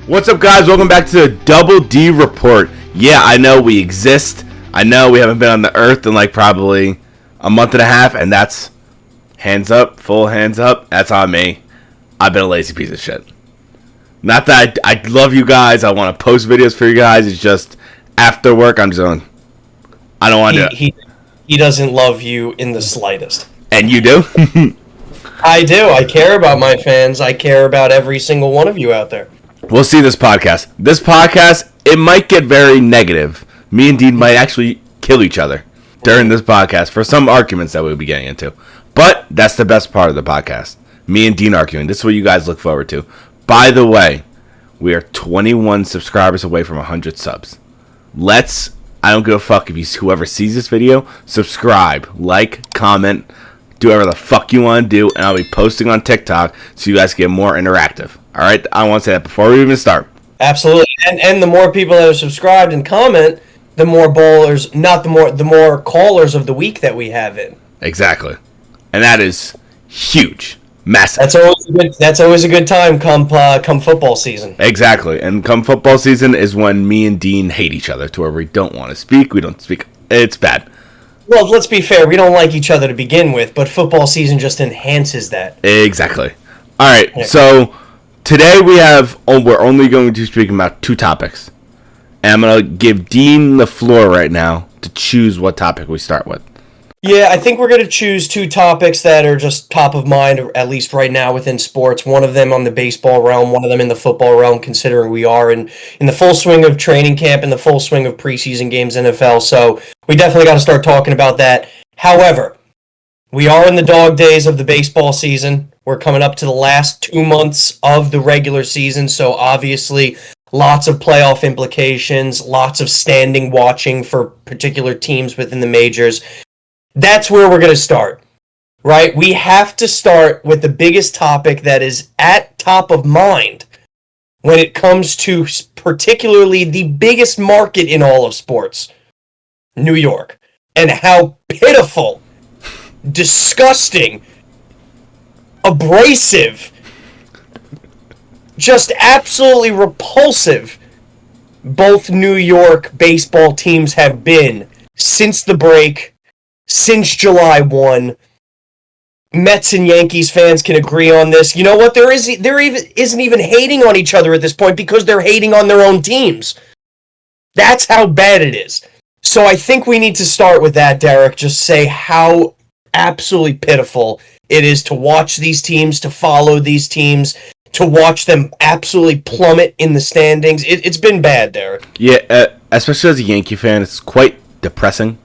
What's up, guys? Welcome back to the Double D Report. Yeah, I know we exist. I know we haven't been on the earth in like probably a month and a half, and that's hands up, full hands up. That's on me. I've been a lazy piece of shit. Not that I love you guys. I want to post videos for you guys. It's just after work, I'm just going, I don't want to. He doesn't love you in the slightest. And you do? I do. I care about my fans. I care about every single one of you out there. We'll see this podcast. This podcast, it might get very negative. Me and Dean might actually kill each other during this podcast for some arguments that we'll be getting into. But that's the best part of the podcast. Me and Dean arguing. This is what you guys look forward to. By the way, we are 21 subscribers away from 100 subs. I don't give a fuck if whoever sees this video, subscribe, like, comment, do whatever the fuck you want to do, and I'll be posting on TikTok so you guys get more interactive. All right, I want to say that before we even start. Absolutely, and the more people that are subscribed and comment, the more bowlers, the more callers of the week that we have in. Exactly, and that is huge, massive. That's always a good time come football season. Exactly, and come football season is when me and Dean hate each other to where we don't want to speak. We don't speak. It's bad. Well, let's be fair. We don't like each other to begin with, but football season just enhances that. Exactly. All right, yeah. So today we're only going to speak about two topics. And I'm going to give Dean the floor right now to choose what topic we start with. Yeah, I think we're going to choose two topics that are just top of mind, at least right now within sports. One of them on the baseball realm, one of them in the football realm, considering we are in the full swing of training camp and the full swing of preseason games NFL. So we definitely got to start talking about that. However, we are in the dog days of the baseball season. We're coming up to the last 2 months of the regular season, so obviously lots of playoff implications, lots of standing watching for particular teams within the majors. That's where we're going to start, right? We have to start with the biggest topic that is at top of mind when it comes to particularly the biggest market in all of sports, New York, and how pitiful, disgusting, abrasive, just absolutely repulsive both New York baseball teams have been since the break. Since July 1, Mets and Yankees fans can agree on this. You know what? There isn't even hating on each other at this point because they're hating on their own teams. That's how bad it is. So I think we need to start with that, Derek. Just say how absolutely pitiful it is to watch these teams, to follow these teams, to watch them absolutely plummet in the standings. It's been bad, Derek. Yeah, especially as a Yankee fan, it's quite depressing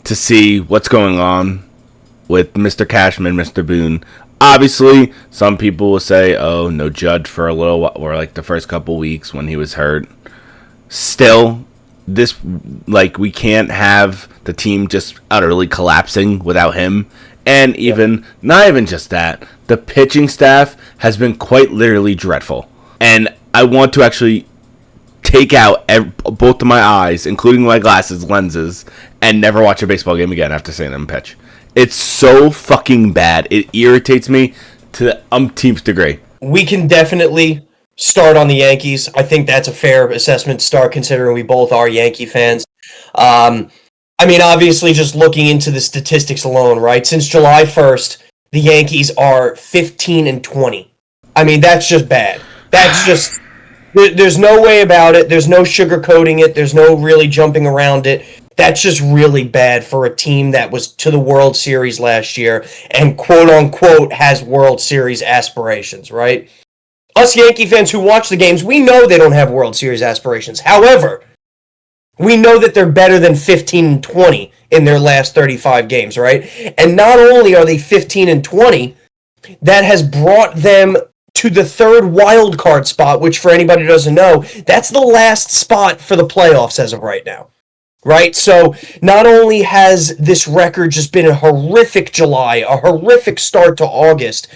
to see what's going on with Mr. Cashman, Mr. Boone. Obviously, some people will say, oh, no Judge for a little while, or like the first couple weeks when he was hurt. Still, we can't have the team just utterly collapsing without him. And not even just that, the pitching staff has been quite literally dreadful. And I want to actually take out both of my eyes, including my lenses, and never watch a baseball game again after seeing them pitch. It's so fucking bad. It irritates me to the umpteenth degree. We can definitely start on the Yankees. I think that's a fair assessment to start, considering we both are Yankee fans. Obviously, just looking into the statistics alone, right? Since July 1st, the Yankees are 15-20. That's just bad. That's just... There's no way about it. There's no sugarcoating it. There's no really jumping around it. That's just really bad for a team that was to the World Series last year and quote-unquote has World Series aspirations, right? Us Yankee fans who watch the games, we know they don't have World Series aspirations. However, we know that they're better than 15-20 in their last 35 games, right? And not only are they 15-20, that has brought them to the third wild card spot, which for anybody who doesn't know, that's the last spot for the playoffs as of right now, right? So not only has this record just been a horrific July, a horrific start to August,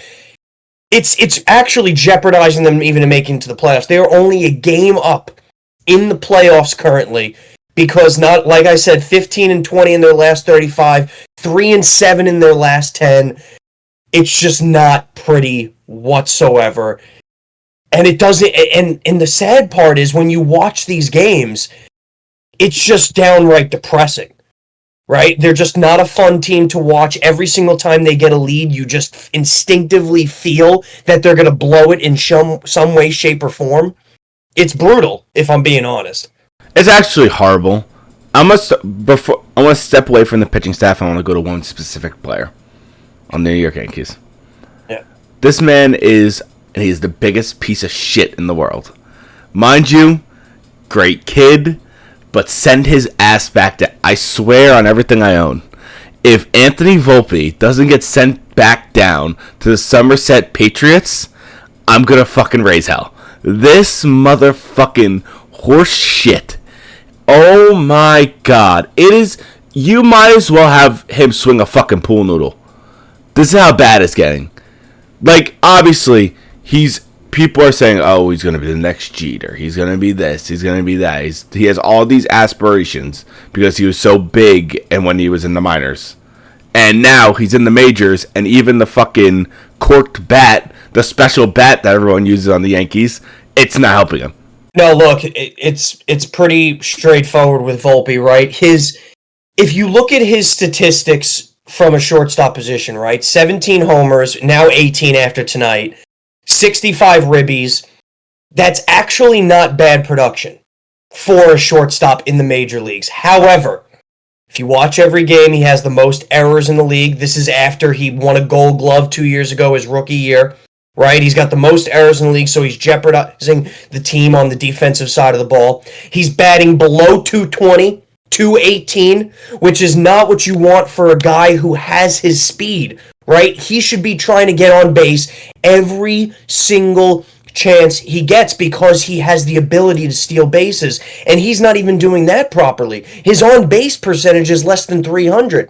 it's actually jeopardizing them even to make it into the playoffs. They are only a game up in the playoffs currently because, not like I said, 15-20 in their last 35, 3-7 in their last 10. It's just not pretty whatsoever. And it doesn't, and the sad part is when you watch these games, it's just downright depressing, right? They're just not a fun team to watch. Every single time they get a lead, you just instinctively feel that they're going to blow it in some way, shape, or form. It's brutal, if I'm being honest. It's actually horrible. I want to step away from the pitching staff. I want to go to one specific player on the New York Yankees. Yeah. This man he's the biggest piece of shit in the world. Mind you, great kid, but send his ass back to, I swear on everything I own, if Anthony Volpe doesn't get sent back down to the Somerset Patriots, I'm gonna fucking raise hell. This motherfucking horse shit. Oh my god. It is, you might as well have him swing a fucking pool noodle. This is how bad it's getting. Like, obviously, people are saying, oh, he's going to be the next Jeter. He's going to be this. He's going to be that. He has all these aspirations because he was so big and when he was in the minors. And now he's in the majors, and even the fucking corked bat, the special bat that everyone uses on the Yankees, it's not helping him. No, look, it's pretty straightforward with Volpe, right? If you look at his statistics from a shortstop position, right? 17 homers, now 18 after tonight, 65 ribbies. That's actually not bad production for a shortstop in the major leagues. However, if you watch every game, he has the most errors in the league. This is after he won a Gold Glove 2 years ago, his rookie year, right? He's got the most errors in the league, so he's jeopardizing the team on the defensive side of the ball. He's batting below 220, 218, which is not what you want for a guy who has his speed, right? He should be trying to get on base every single chance he gets because he has the ability to steal bases, and he's not even doing that properly. His on-base percentage is less than 300.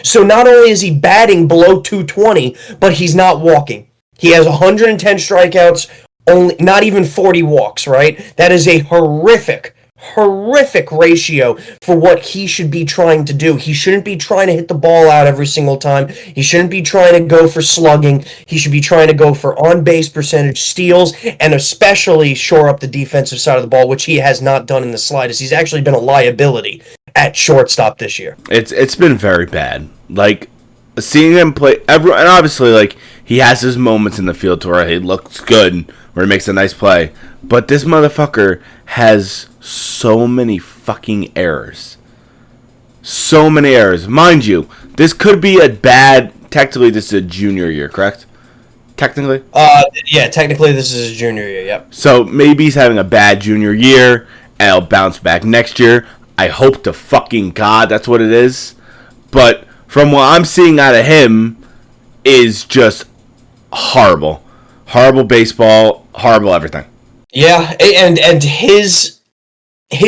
So not only is he batting below 220, but he's not walking. He has 110 strikeouts, only not even 40 walks, right? That is a horrific ratio for what he should be trying to do. He shouldn't be trying to hit the ball out every single time. He shouldn't be trying to go for slugging. He should be trying to go for on-base percentage, steals, and especially shore up the defensive side of the ball, which he has not done in the slightest. He's actually been a liability at shortstop this year. It's been very bad. Like, seeing him play, and obviously, like, he has his moments in the field to where he looks good, where he makes a nice play. But this motherfucker has so many fucking errors. So many errors. Mind you, this could be a bad, technically this is a junior year, correct? Technically? Yeah, technically this is his junior year, yep. So maybe he's having a bad junior year, and he'll bounce back next year. I hope to fucking God that's what it is. But from what I'm seeing out of him is just horrible. Horrible baseball, horrible everything. Yeah, and his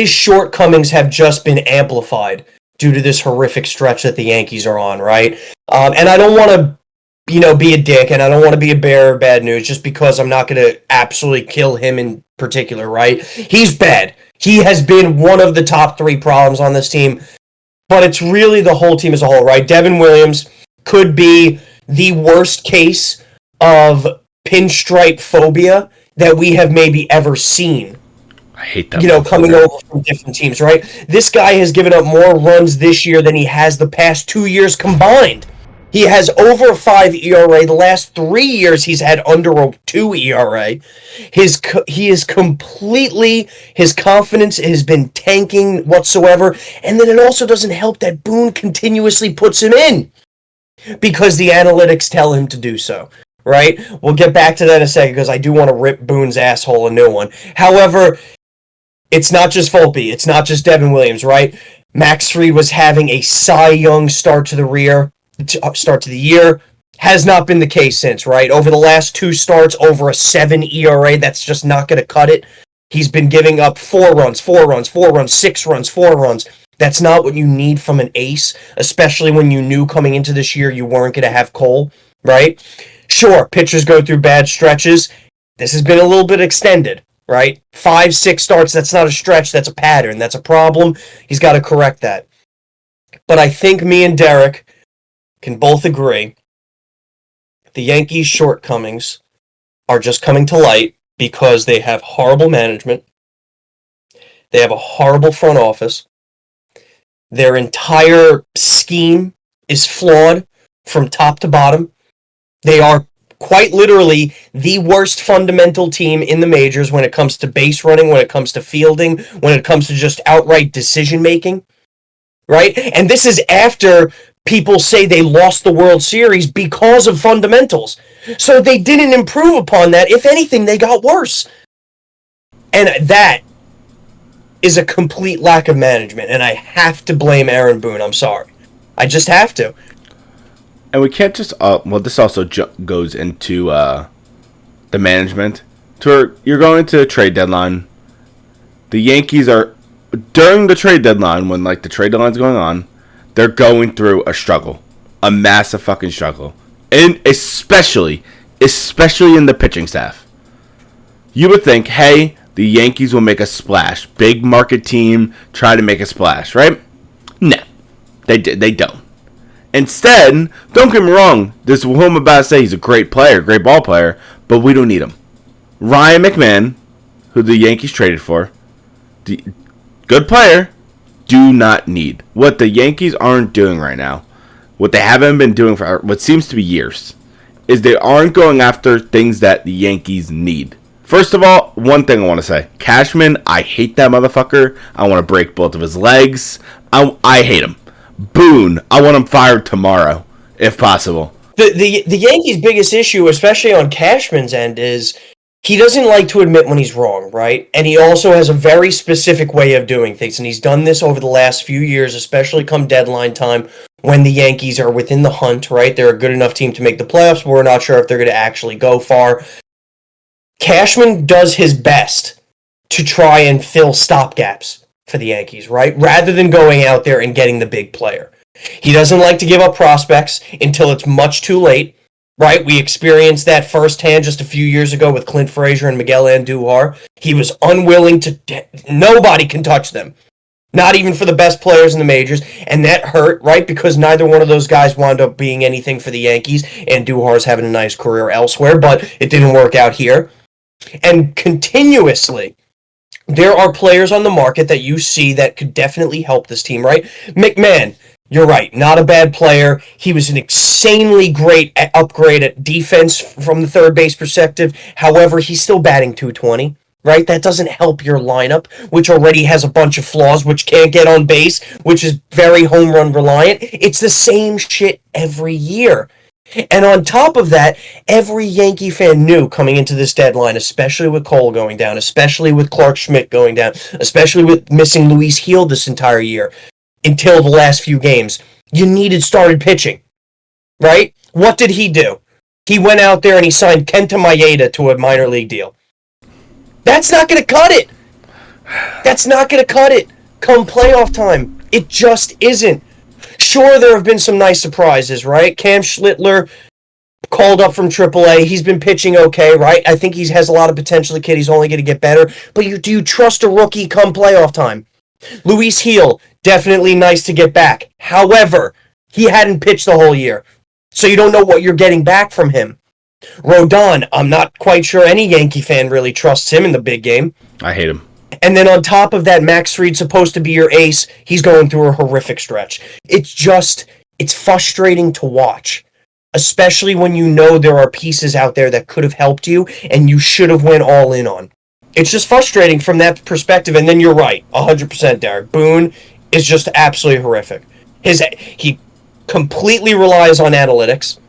shortcomings have just been amplified due to this horrific stretch that the Yankees are on, right? And I don't want to, be a dick, and I don't want to be a bearer of bad news just because I'm not going to absolutely kill him in particular, right? He's bad. He has been one of the top 3 problems on this team, but it's really the whole team as a whole, right? Devin Williams could be the worst case of pinstripe phobia that we have maybe ever seen. I hate that. Coming over from different teams, right? This guy has given up more runs this year than he has the past 2 years combined. He has over a 5 ERA. The last 3 years, he's had under a 2 ERA. His confidence has been tanking whatsoever. And then it also doesn't help that Boone continuously puts him in because the analytics tell him to do so. Right? We'll get back to that in a second because I do want to rip Boone's asshole a new one. However, it's not just Volpe. It's not just Devin Williams, right? Max Fried was having a Cy Young start to the year. Has not been the case since, right? Over the last 2 starts, over a 7 ERA. That's just not going to cut it. He's been giving up 4 runs, 4 runs, 4 runs, 6 runs, 4 runs. That's not what you need from an ace, especially when you knew coming into this year you weren't going to have Cole, right? Sure, pitchers go through bad stretches. This has been a little bit extended, right? 5, 6 starts, that's not a stretch, that's a pattern, that's a problem. He's got to correct that. But I think me and Derek can both agree the Yankees' shortcomings are just coming to light, because they have horrible management. They have a horrible front office. Their entire scheme is flawed from top to bottom. They are quite literally the worst fundamental team in the majors when it comes to base running, when it comes to fielding, when it comes to just outright decision making, right? And this is after people say they lost the World Series because of fundamentals. So they didn't improve upon that. If anything, they got worse. And that is a complete lack of management, and I have to blame Aaron Boone. I'm sorry. I just have to. And we can't just... well, this also goes into the management. You're going to a trade deadline. The Yankees are... During the trade deadline, when the trade deadline's going on, they're going through a struggle. A massive fucking struggle. And especially in the pitching staff. You would think, hey, the Yankees will make a splash. Big market team, try to make a splash, right? No. They don't. Instead, don't get me wrong, this is what I'm about to say, he's a great player, great ball player, but we don't need him. Ryan McMahon, who the Yankees traded for, good player, do not need. What the Yankees aren't doing right now, what they haven't been doing for what seems to be years, is they aren't going after things that the Yankees need. First of all, one thing I want to say, Cashman, I hate that motherfucker. I want to break both of his legs. I hate him. Boone, I want him fired tomorrow, if possible. The Yankees' biggest issue, especially on Cashman's end, is he doesn't like to admit when he's wrong, right? And he also has a very specific way of doing things, and he's done this over the last few years, especially come deadline time, when the Yankees are within the hunt, right? They're a good enough team to make the playoffs, but we're not sure if they're going to actually go far. Cashman does his best to try and fill stopgaps for the Yankees, right? Rather than going out there and getting the big player. He doesn't like to give up prospects until it's much too late, right? We experienced that firsthand just a few years ago with Clint Frazier and Miguel Andujar. He was unwilling to... Nobody can touch them. Not even for the best players in the majors. And that hurt, right? Because neither one of those guys wound up being anything for the Yankees. Andujar's having a nice career elsewhere, but it didn't work out here. And continuously... there are players on the market that you see that could definitely help this team, right? McMahon, you're right, not a bad player. He was an insanely great upgrade at defense from the third base perspective. However, he's still batting .220, right? That doesn't help your lineup, which already has a bunch of flaws, which can't get on base, which is very home run reliant. It's the same shit every year. And on top of that, every Yankee fan knew coming into this deadline, especially with Cole going down, especially with Clark Schmidt going down, especially with missing Luis Gil this entire year, until the last few games, you needed started pitching, right? What did he do? He went out there and he signed Kenta Maeda to a minor league deal. That's not going to cut it. That's not going to cut it come playoff time. It just isn't. Sure, there have been some nice surprises, right? Cam Schlittler called up from AAA. He's been pitching okay, right? I think he has a lot of potential. The kid, he's only going to get better. But do you trust a rookie come playoff time? Luis Gil, definitely nice to get back. However, he hadn't pitched the whole year. So you don't know what you're getting back from him. Rodon, I'm not quite sure any Yankee fan really trusts him in the big game. I hate him. And then on top of that, Max Fried's supposed to be your ace. He's going through a horrific stretch. It's frustrating to watch, especially when you know there are pieces out there that could have helped you and you should have went all in on. It's just frustrating from that perspective. And then you're right, 100%, Derek. Boone is just absolutely horrific. He completely relies on analytics.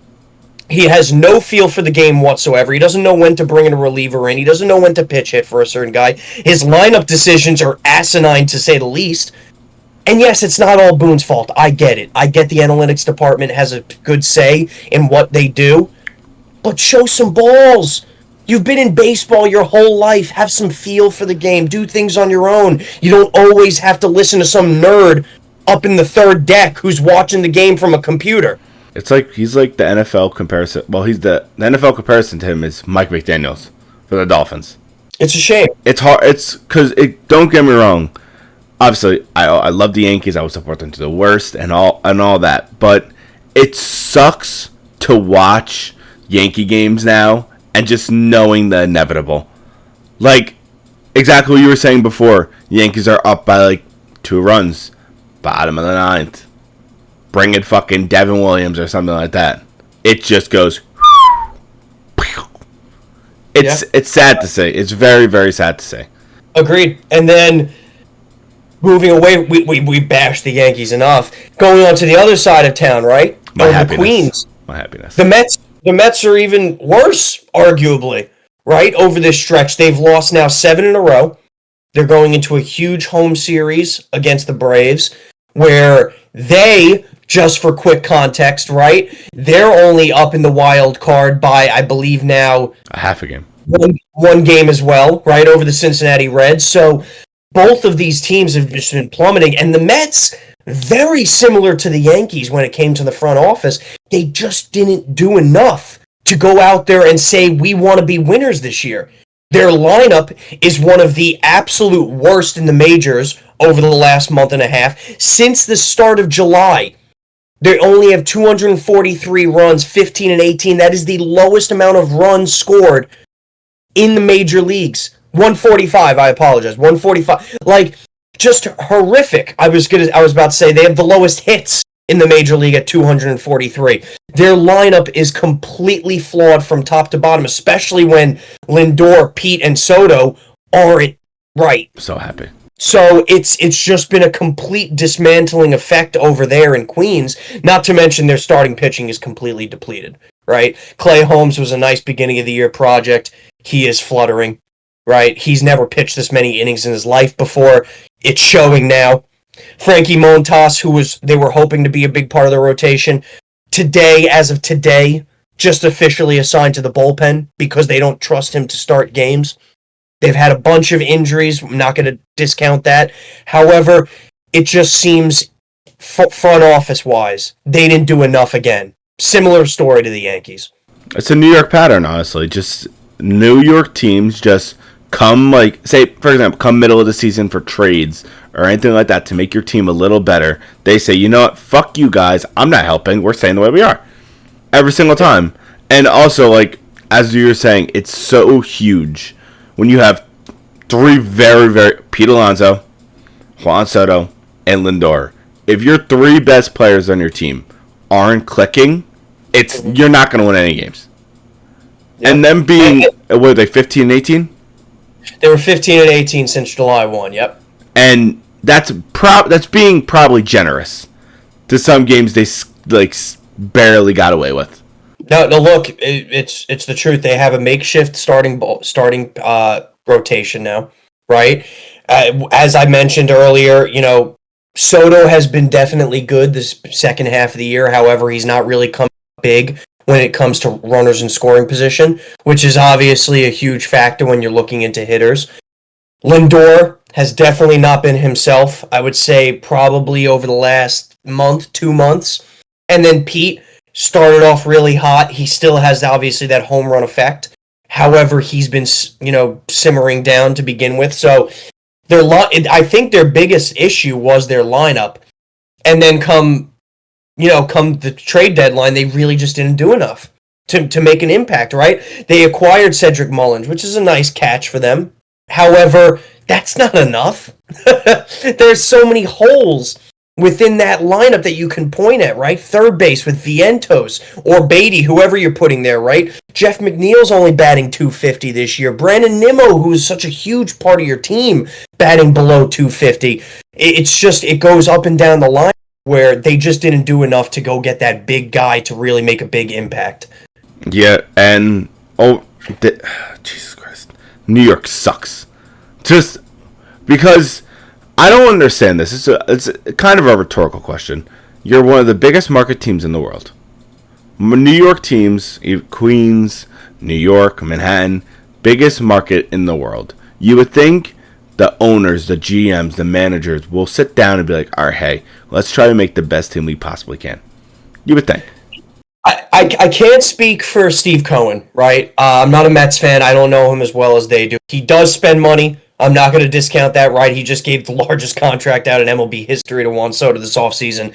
He has no feel for the game whatsoever. He doesn't know when to bring in a reliever in. He doesn't know when to pitch hit for a certain guy. His lineup decisions are asinine, to say the least. And yes, it's not all Boone's fault. I get it. I get the analytics department has a good say in what they do. But show some balls. You've been in baseball your whole life. Have some feel for the game. Do things on your own. You don't always have to listen to some nerd up in the third deck who's watching the game from a computer. It's like he's like the NFL comparison. Well, he's the NFL comparison to him is Mike McDaniels for the Dolphins. It's a shame. It's hard. It's because don't get me wrong. Obviously, I love the Yankees. I would support them to the worst and all that. But it sucks to watch Yankee games now and just knowing the inevitable. Like, exactly what you were saying before. Yankees are up by like 2 runs. Bottom of the ninth. Bring in fucking Devin Williams or something like that. It just goes. It's sad to say. It's very, very sad to say. Agreed. And then moving away, we bashed the Yankees enough. Going on to the other side of town, right? My happiness. The Queens. My happiness. The Mets are even worse, arguably, right? Over this stretch, they've lost now 7 in a row. They're going into a huge home series against the Braves, where they, just for quick context, right? They're only up in the wild card by, I believe now, a half a game. One game as well, right, over the Cincinnati Reds. So both of these teams have just been plummeting. And the Mets, very similar to the Yankees when it came to the front office, they just didn't do enough to go out there and say, we want to be winners this year. Their lineup is one of the absolute worst in the majors over the last month and a half. Since the start of July, they only have 243 runs, 15 and 18. That is the lowest amount of runs scored in the major leagues. 145, I apologize. 145. Like, just horrific. I was about to say they have the lowest hits in the major league at 243. Their lineup is completely flawed from top to bottom, especially when Lindor, Pete, and Soto aren't right. So happy. So it's just been a complete dismantling effect over there in Queens, not to mention their starting pitching is completely depleted, right? Clay Holmes was a nice beginning of the year project. He is fluttering, right? He's never pitched this many innings in his life before. It's showing now. Frankie Montas, they were hoping to be a big part of the rotation, as of today, just officially assigned to the bullpen because they don't trust him to start games. They've had a bunch of injuries. I'm not going to discount that. However, it just seems front office-wise, they didn't do enough again. Similar story to the Yankees. It's a New York pattern, honestly. Just New York teams just come, like, say, for example, come middle of the season for trades or anything like that to make your team a little better. They say, you know what, fuck you guys. I'm not helping. We're staying the way we are. Every single time. And also, like, as you were saying, it's so huge when you have 3 very, very... Pete Alonso, Juan Soto, and Lindor. If your 3 best players on your team aren't clicking, you're not going to win any games. Yep. And them being... What are they, 15 and 18? They were 15 and 18 since July 1, yep. And that's being probably generous. To some games they barely got away with. No, look, it's the truth. They have a makeshift starting rotation now, right? As I mentioned earlier, Soto has been definitely good this second half of the year. However, he's not really come big when it comes to runners in scoring position, which is obviously a huge factor when you're looking into hitters. Lindor has definitely not been himself, I would say probably over the last 2 months. And then Pete started off really hot. He still has obviously that home run effect. However, he's been, simmering down to begin with. So I think their biggest issue was their lineup. And then come the trade deadline, they really just didn't do enough to make an impact, right? They acquired Cedric Mullins, which is a nice catch for them. However, that's not enough. There's so many holes within that lineup that you can point at, right? Third base with Vientos or Beatty, whoever you're putting there, right? Jeff McNeil's only batting .250 this year. Brandon Nimmo, who is such a huge part of your team, batting below .250. It goes up and down the line where they just didn't do enough to go get that big guy to really make a big impact. Yeah, and Jesus Christ, New York sucks. Just because I don't understand this. It's kind of a rhetorical question. You're one of the biggest market teams in the world. New York teams, Queens, New York, Manhattan, biggest market in the world. You would think the owners, the GMs, the managers will sit down and be like, all right, hey, let's try to make the best team we possibly can. You would think. I can't speak for Steve Cohen, right? I'm not a Mets fan. I don't know him as well as they do. He does spend money. I'm not going to discount that, right? He just gave the largest contract out in MLB history to Juan Soto this offseason.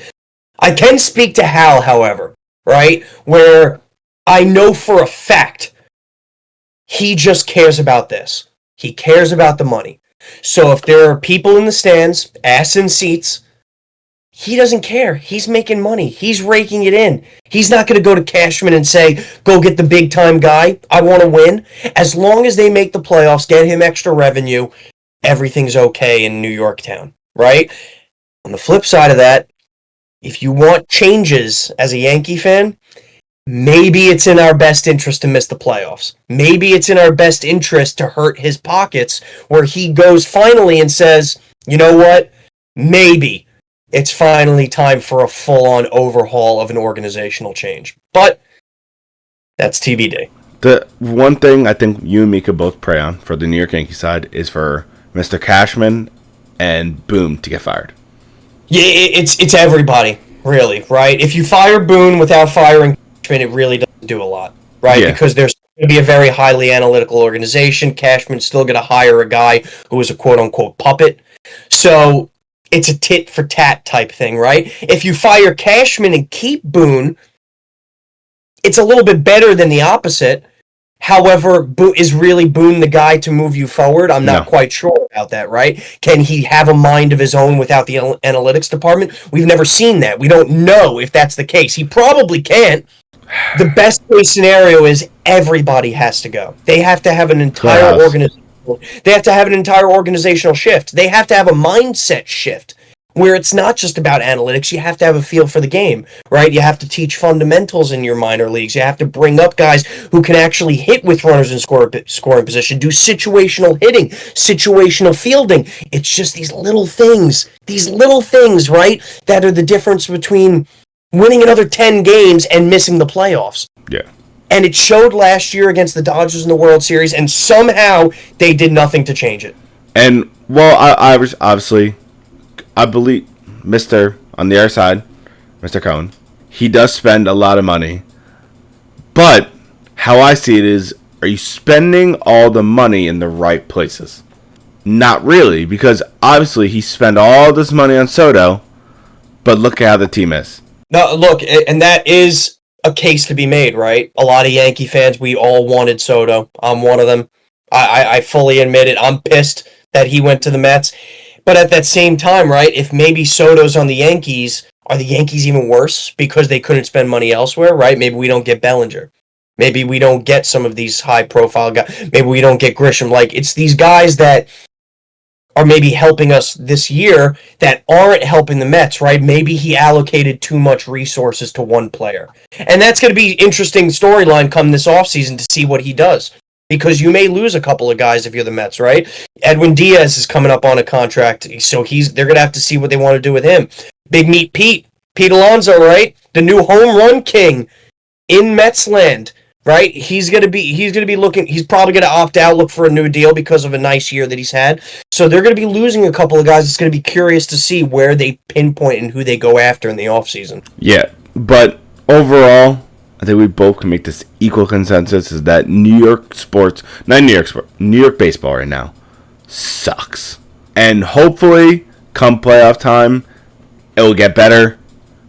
I can speak to Hal, however, right? Where I know for a fact he just cares about this. He cares about the money. So if there are people in the stands, ass in seats, he doesn't care. He's making money. He's raking it in. He's not going to go to Cashman and say, go get the big time guy. I want to win. As long as they make the playoffs, get him extra revenue, everything's okay in New York town, right? On the flip side of that, if you want changes as a Yankee fan, maybe it's in our best interest to miss the playoffs. Maybe it's in our best interest to hurt his pockets where he goes finally and says, you know what? Maybe it's finally time for a full-on overhaul of an organizational change. But that's TBD. The one thing I think you and me could both pray on for the New York Yankees side is for Mr. Cashman and Boone to get fired. Yeah, it's everybody, really, right? If you fire Boone without firing Cashman, it really doesn't do a lot, right? Yeah. Because there's going to be a very highly analytical organization. Cashman's still going to hire a guy who is a quote-unquote puppet. So it's a tit-for-tat type thing, right? If you fire Cashman and keep Boone, it's a little bit better than the opposite. However, is really Boone the guy to move you forward? I'm not quite sure about that, right? Can he have a mind of his own without the analytics department? We've never seen that. We don't know if that's the case. He probably can't. The best case scenario is everybody has to go. They have to have an entire organizational shift. They have to have a mindset shift where it's not just about analytics. You have to have a feel for the game, right? You have to teach fundamentals in your minor leagues. You have to bring up guys who can actually hit with runners in scoring position, do situational hitting, situational fielding. It's just these little things, right, that are the difference between winning another 10 games and missing the playoffs. Yeah. And it showed last year against the Dodgers in the World Series, and somehow they did nothing to change it. And, well, I was obviously... I believe Mr. on the other side, Mr. Cohen, he does spend a lot of money. But how I see it is, are you spending all the money in the right places? Not really, because obviously he spent all this money on Soto, but look at how the team is. No, look, and that is a case to be made, right? A lot of Yankee fans, we all wanted Soto. I'm one of them. I fully admit it. I'm pissed that he went to the Mets. But at that same time, right, if maybe Soto's on the Yankees, are the Yankees even worse because they couldn't spend money elsewhere, right? Maybe we don't get Bellinger. Maybe we don't get some of these high-profile guys. Maybe we don't get Grisham. Like, it's these guys that are maybe helping us this year that aren't helping the Mets, right? Maybe he allocated too much resources to one player. And that's going to be an interesting storyline come this offseason to see what he does. Because you may lose a couple of guys if you're the Mets, right? Edwin Diaz is coming up on a contract, so they're going to have to see what they want to do with him. Big Meat Pete Alonso, right? The new home run king in Mets land, right? He's going to be looking. He's probably going to opt out, look for a new deal because of a nice year that he's had. So they're going to be losing a couple of guys. It's going to be curious to see where they pinpoint and who they go after in the offseason. Yeah, but overall, I think we both can make this equal consensus is that New York baseball right now sucks. And hopefully, come playoff time, it will get better.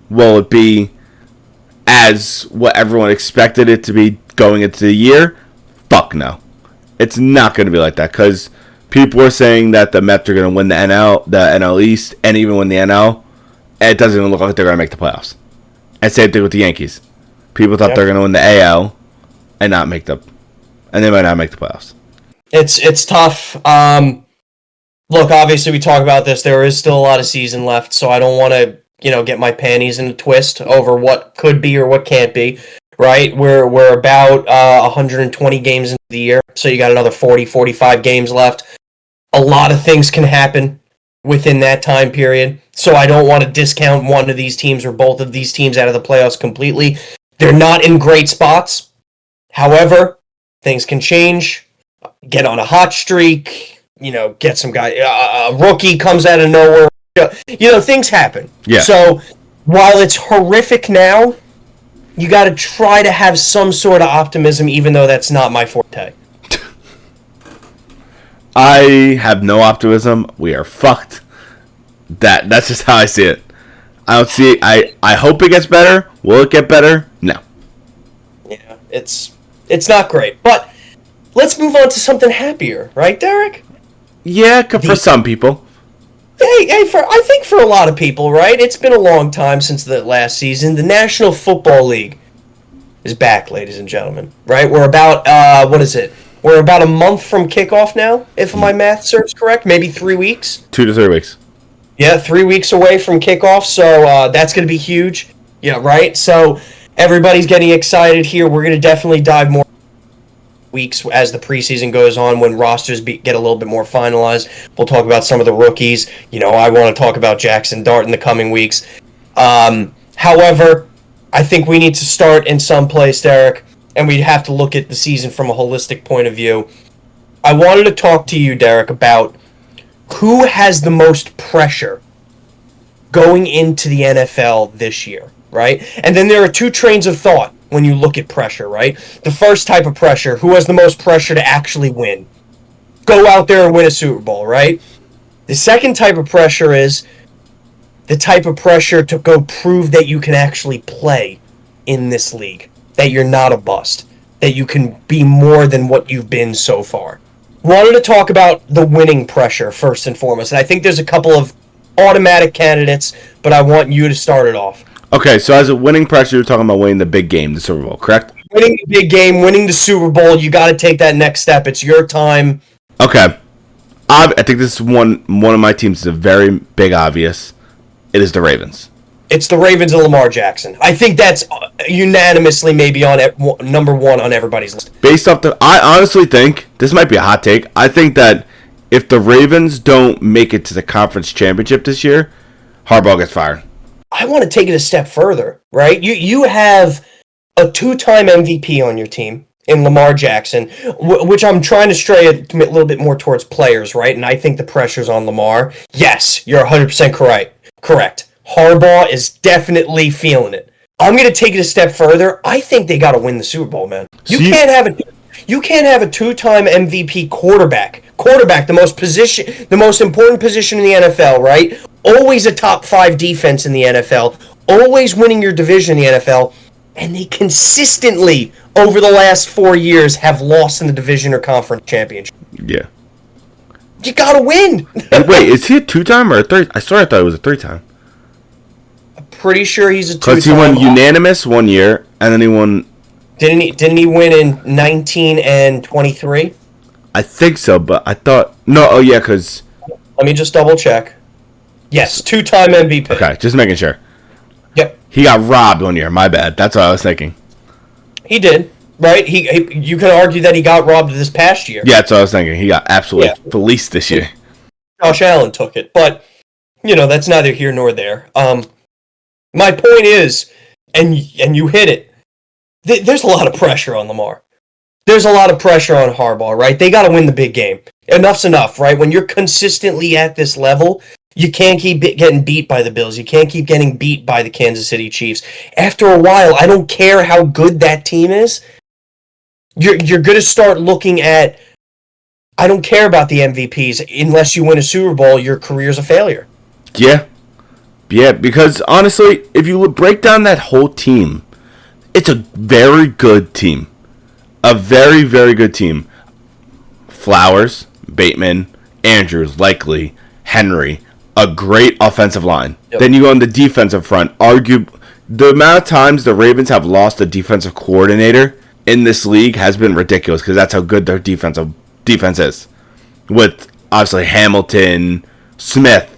Will it be as what everyone expected it to be going into the year? Fuck no. It's not going to be like that because people were saying that the Mets are going to win the NL East, and even win the NL. It doesn't even look like they're going to make the playoffs. And same thing with the Yankees. People thought they're going to win the AL and not make and they might not make the playoffs. It's tough. Look, obviously we talk about this. There is still a lot of season left, so I don't want to, get my panties in a twist over what could be or what can't be. Right? We're about 120 games into the year, so you got another 40, 45 games left. A lot of things can happen within that time period, so I don't want to discount one of these teams or both of these teams out of the playoffs completely. They're not in great spots. However, things can change. Get on a hot streak. Get some guy. A rookie comes out of nowhere. Things happen. Yeah. So while it's horrific now, you got to try to have some sort of optimism, even though that's not my forte. I have no optimism. We are fucked. That's just how I see it. I don't see it. I hope it gets better. Will it get better? No. Yeah, it's not great. But let's move on to something happier, right, Derek? Yeah, for some people. I think for a lot of people, right? It's been a long time since the last season. The National Football League is back, ladies and gentlemen. Right? We're about what is it? We're about a month from kickoff now, if my math serves correct. Maybe 3 weeks. 2 to 3 weeks. Yeah, 3 weeks away from kickoff, so that's going to be huge. Yeah, right? So everybody's getting excited here. We're going to definitely dive more weeks as the preseason goes on when rosters get a little bit more finalized. We'll talk about some of the rookies. I want to talk about Jackson Dart in the coming weeks. However, I think we need to start in some place, Derek, and we'd have to look at the season from a holistic point of view. I wanted to talk to you, Derek, about who has the most pressure going into the NFL this year, right? And then there are two trains of thought when you look at pressure, right? The first type of pressure, who has the most pressure to actually win? Go out there and win a Super Bowl, right? The second type of pressure is the type of pressure to go prove that you can actually play in this league, that you're not a bust, that you can be more than what you've been so far. Wanted to talk about the winning pressure first and foremost, and I think there's a couple of automatic candidates, but I want you to start it off. Okay, so as a winning pressure, you're talking about winning the big game, the Super Bowl, correct? Winning the big game, winning the Super Bowl, you got to take that next step. It's your time. Okay. I think this is one of my teams is a very big obvious. It is the Ravens. It's the Ravens and Lamar Jackson. I think that's unanimously maybe on number one on everybody's list. Based off I honestly think, this might be a hot take, I think that if the Ravens don't make it to the conference championship this year, Harbaugh gets fired. I want to take it a step further, right? You have a two-time MVP on your team in Lamar Jackson, which I'm trying to stray a little bit more towards players, right? And I think the pressure's on Lamar. Yes, you're 100% correct. Harbaugh is definitely feeling it. I'm going to take it a step further. I think they got to win the Super Bowl, man. You can't have a two-time MVP quarterback, the most important position in the NFL, right? Always a top 5 defense in the NFL, always winning your division in the NFL, and they consistently, over the last 4 years, have lost in the division or conference championship. Yeah. You gotta win! Wait, is he a 2-time or a 3? I thought it was a 3-time. I'm pretty sure he's a 2-time. Because he won unanimous 1 year, and then he won... Didn't he win in 19 and 23? I think so, but I thought... No, oh yeah, because... Let me just double check. Yes, 2-time MVP. Okay, just making sure. Yep. He got robbed 1 year, my bad. That's what I was thinking. He did, right? You can argue that he got robbed this past year. Yeah, that's what I was thinking. He got absolutely fleeced this year. Josh Allen took it, but, that's neither here nor there. My point is, and you hit it, there's a lot of pressure on Lamar. There's a lot of pressure on Harbaugh, right? They got to win the big game. Enough's enough, right? When you're consistently at this level, you can't keep getting beat by the Bills. You can't keep getting beat by the Kansas City Chiefs. After a while, I don't care how good that team is. You're going to start looking at, I don't care about the MVPs. Unless you win a Super Bowl, your career's a failure. Yeah. Yeah, because honestly, if you break down that whole team, it's a very good team. A very, very good team. Flowers, Bateman, Andrews, Likely, Henry. A great offensive line. Yep. Then you go on the defensive front. The amount of times the Ravens have lost a defensive coordinator in this league has been ridiculous because that's how good their defense is. With, obviously, Hamilton, Smith,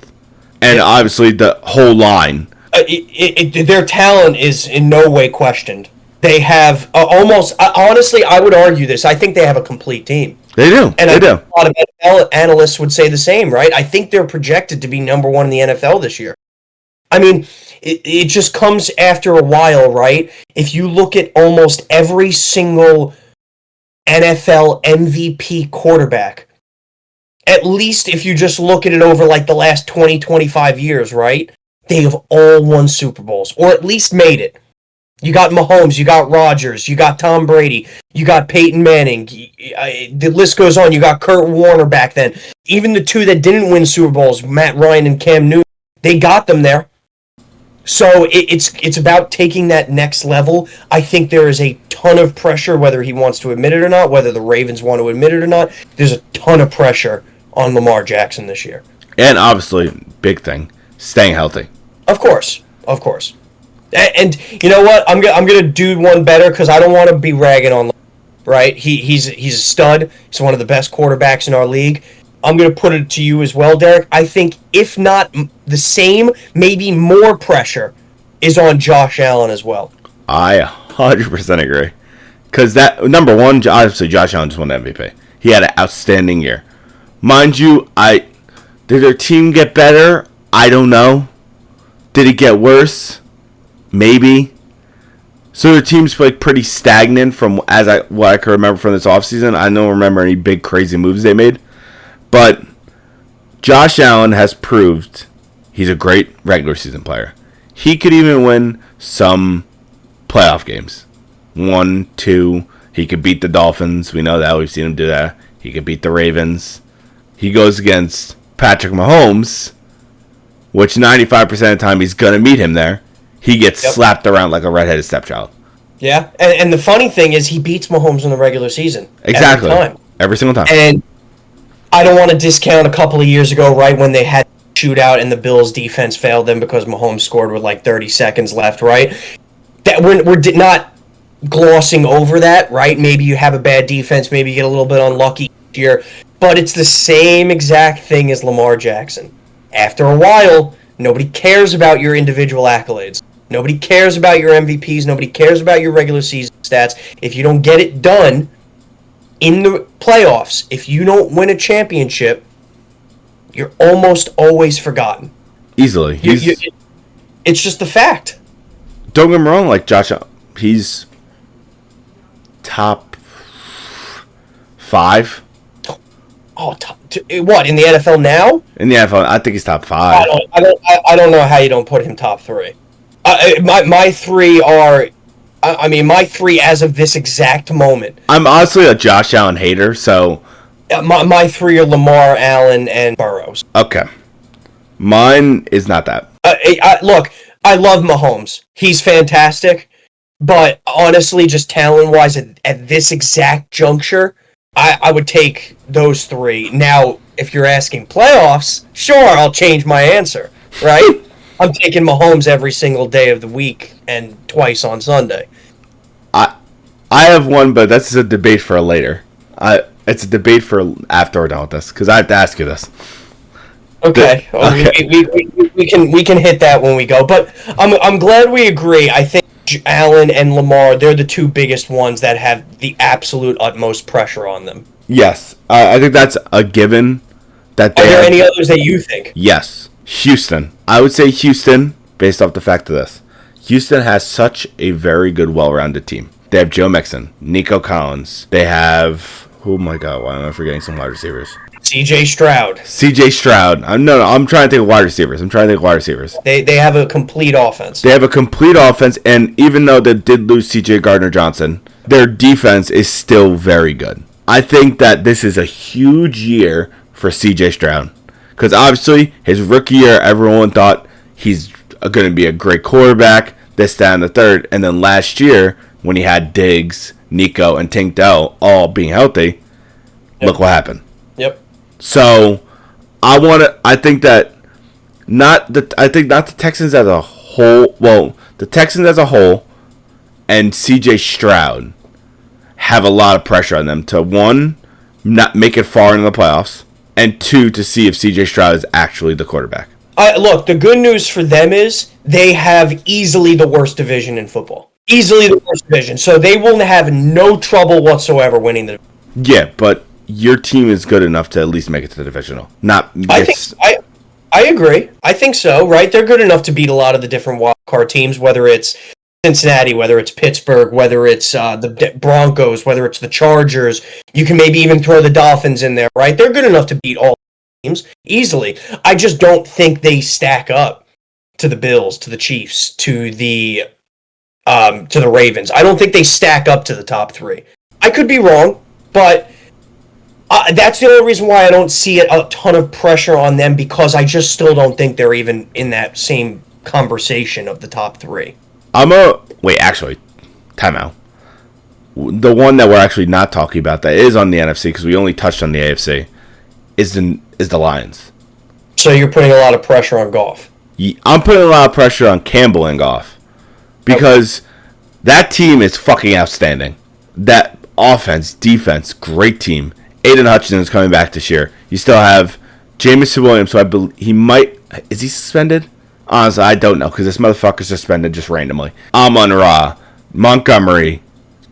and obviously the whole line. Their talent is in no way questioned. They have honestly, I would argue this. I think they have a complete team. They do. And they do. A lot of NFL analysts would say the same, right? I think they're projected to be number one in the NFL this year. I mean, it just comes after a while, right? If you look at almost every single NFL MVP quarterback, at least if you just look at it over like the last 20, 25 years, right? They have all won Super Bowls, or at least made it. You got Mahomes, you got Rodgers, you got Tom Brady, you got Peyton Manning. The list goes on. You got Kurt Warner back then. Even the two that didn't win Super Bowls, Matt Ryan and Cam Newton, they got them there. So it's about taking that next level. I think there is a ton of pressure, whether he wants to admit it or not, whether the Ravens want to admit it or not. There's a ton of pressure on Lamar Jackson this year. And obviously, big thing, staying healthy. Of course. And you know what? I'm gonna do one better because I don't want to be ragging on. Right? He's a stud. He's one of the best quarterbacks in our league. I'm going to put it to you as well, Derek. I think if not the same, maybe more pressure is on Josh Allen as well. I 100% agree. Because that, number one, obviously Josh Allen just won the MVP. He had an outstanding year. Mind you, did their team get better? I don't know. Did it get worse? Maybe. So their team's like pretty stagnant from what I can remember from this offseason. I don't remember any big crazy moves they made. But Josh Allen has proved he's a great regular season player. He could even win some playoff games. 1, 2. He could beat the Dolphins. We know that. We've seen him do that. He could beat the Ravens. He goes against Patrick Mahomes, which 95% of the time he's going to meet him there. He gets slapped around like a redheaded stepchild. Yeah, and the funny thing is he beats Mahomes in the regular season. Exactly. Every single time. And I don't want to discount a couple of years ago, right, when they had a shootout and the Bills' defense failed them because Mahomes scored with like 30 seconds left, right? That we're not glossing over that, right? Maybe you have a bad defense, maybe you get a little bit unlucky here, but it's the same exact thing as Lamar Jackson. After a while, nobody cares about your individual accolades. Nobody cares about your MVPs. Nobody cares about your regular season stats. If you don't get it done in the playoffs, if you don't win a championship, you're almost always forgotten. Easily. It's just the fact. Don't get me wrong, like Josh, he's top 5. Oh, what, in the NFL now? In the NFL, I think he's top 5. I don't know how you don't put him top 3. My 3 are... my 3 as of this exact moment. I'm honestly a Josh Allen hater, so... My 3 are Lamar, Allen, and Burrows. Okay. Mine is not that. Look, I love Mahomes. He's fantastic. But honestly, just talent-wise, at this exact juncture, I would take those 3. Now, if you're asking playoffs, sure, I'll change my answer, right? I'm taking Mahomes every single day of the week and twice on Sunday. I have one, but that's a debate for later. It's a debate for after we're done with this, because I have to ask you this. Okay. We can hit that when we go. But I'm glad we agree. I think Allen and Lamar, they're the 2 biggest ones that have the absolute utmost pressure on them. Yes. I think that's a given. Are there any others that you think? Yes. Houston. I would say Houston, based off the fact of this. Houston has such a very good, well-rounded team. They have Joe Mixon, Nico Collins. They have... Oh my God, why am I forgetting some wide receivers? C.J. Stroud. I'm trying to think of wide receivers. They have a complete offense. They have a complete offense, and even though they did lose C.J. Gardner-Johnson, their defense is still very good. I think that this is a huge year for C.J. Stroud. Because obviously, his rookie year, everyone thought he's going to be a great quarterback, this, that, and the third. And then last year, when he had Diggs, Nico, and Tank Dell all being healthy, look what happened. Yep. So, I think not the Texans as a whole. Well, the Texans as a whole and C.J. Stroud have a lot of pressure on them to, 1, not make it far into the playoffs, and 2, to see if C.J. Stroud is actually the quarterback. Look, the good news for them is they have easily the worst division in football. Easily the worst division. So they will have no trouble whatsoever winning the... Yeah, but your team is good enough to at least make it to the divisional. I agree. I think so, right? They're good enough to beat a lot of the different wild card teams, whether it's Cincinnati, whether it's Pittsburgh, whether it's the Broncos, whether it's the Chargers. You can maybe even throw the Dolphins in there, right? They're good enough to beat all teams easily. I just don't think they stack up to the Bills, to the Chiefs, to the Ravens. I don't think they stack up to the top 3. I could be wrong, but that's the only reason why I don't see a ton of pressure on them, because I just still don't think they're even in that same conversation of the top three. Wait, actually, timeout. The one that we're actually not talking about that is on the NFC, because we only touched on the AFC, is the Lions. So you're putting a lot of pressure on Goff. I'm putting a lot of pressure on Campbell and Goff, because that team is fucking outstanding. That offense, defense, great team. Aiden Hutchinson is coming back this year. You still have Jameson Williams, so I believe he might... Is he suspended? Honestly, I don't know, because this motherfucker's suspended just randomly. Amon-Ra, Montgomery,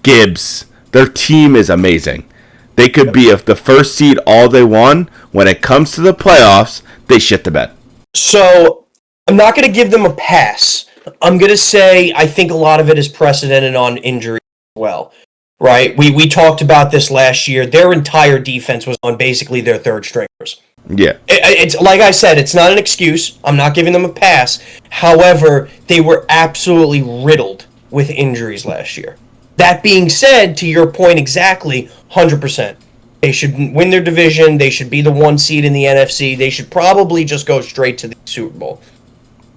Gibbs. Their team is amazing. They could be the first seed all they want. When it comes to the playoffs, they shit the bed. So, I'm not going to give them a pass. I'm going to say I think a lot of it is precedented on injury as well. Right? We talked about this last year. Their entire defense was on basically their third stringers. Yeah. It's like I said, it's not an excuse. I'm not giving them a pass. However, they were absolutely riddled with injuries last year. That being said, to your point exactly, 100%. They should win their division. They should be the 1 seed in the NFC. They should probably just go straight to the Super Bowl.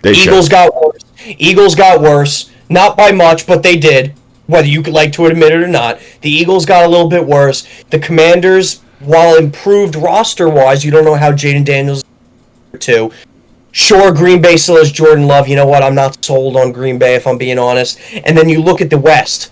Eagles got worse. Eagles got worse. Not by much, but they did. Whether you could like to admit it or not. The Eagles got a little bit worse. The Commanders, while improved roster-wise, you don't know how Jaden Daniels is too. Sure, Green Bay still has Jordan Love. You know what? I'm not sold on Green Bay, if I'm being honest. And then you look at the West.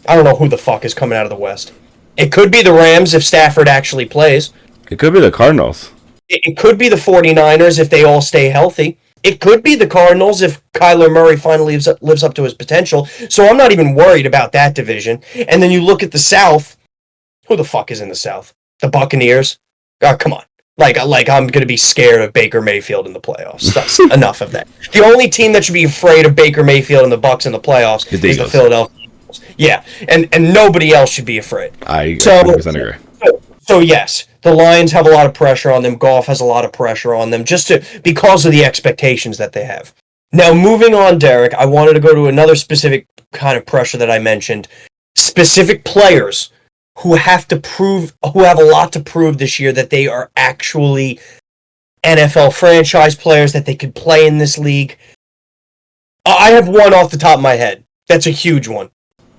I don't know who the fuck is coming out of the West. It could be the Rams if Stafford actually plays. It could be the Cardinals. It could be the 49ers if they all stay healthy. It could be the Cardinals if Kyler Murray finally lives up to his potential. So I'm not even worried about that division. And then you look at the South. Who the fuck is in the South? The Buccaneers? Oh, come on. Like I'm going to be scared of Baker Mayfield in the playoffs. That's enough of that. The only team that should be afraid of Baker Mayfield and the Bucs in the playoffs is the Philadelphia Eagles. Yeah, and nobody else should be afraid. I 100% agree. So yes, the Lions have a lot of pressure on them. Goff has a lot of pressure on them because of the expectations that they have. Now, moving on, Derek, I wanted to go to another specific kind of pressure that I mentioned. Specific players who have a lot to prove this year that they are actually NFL franchise players, that they could play in this league. I have one off the top of my head. That's a huge one.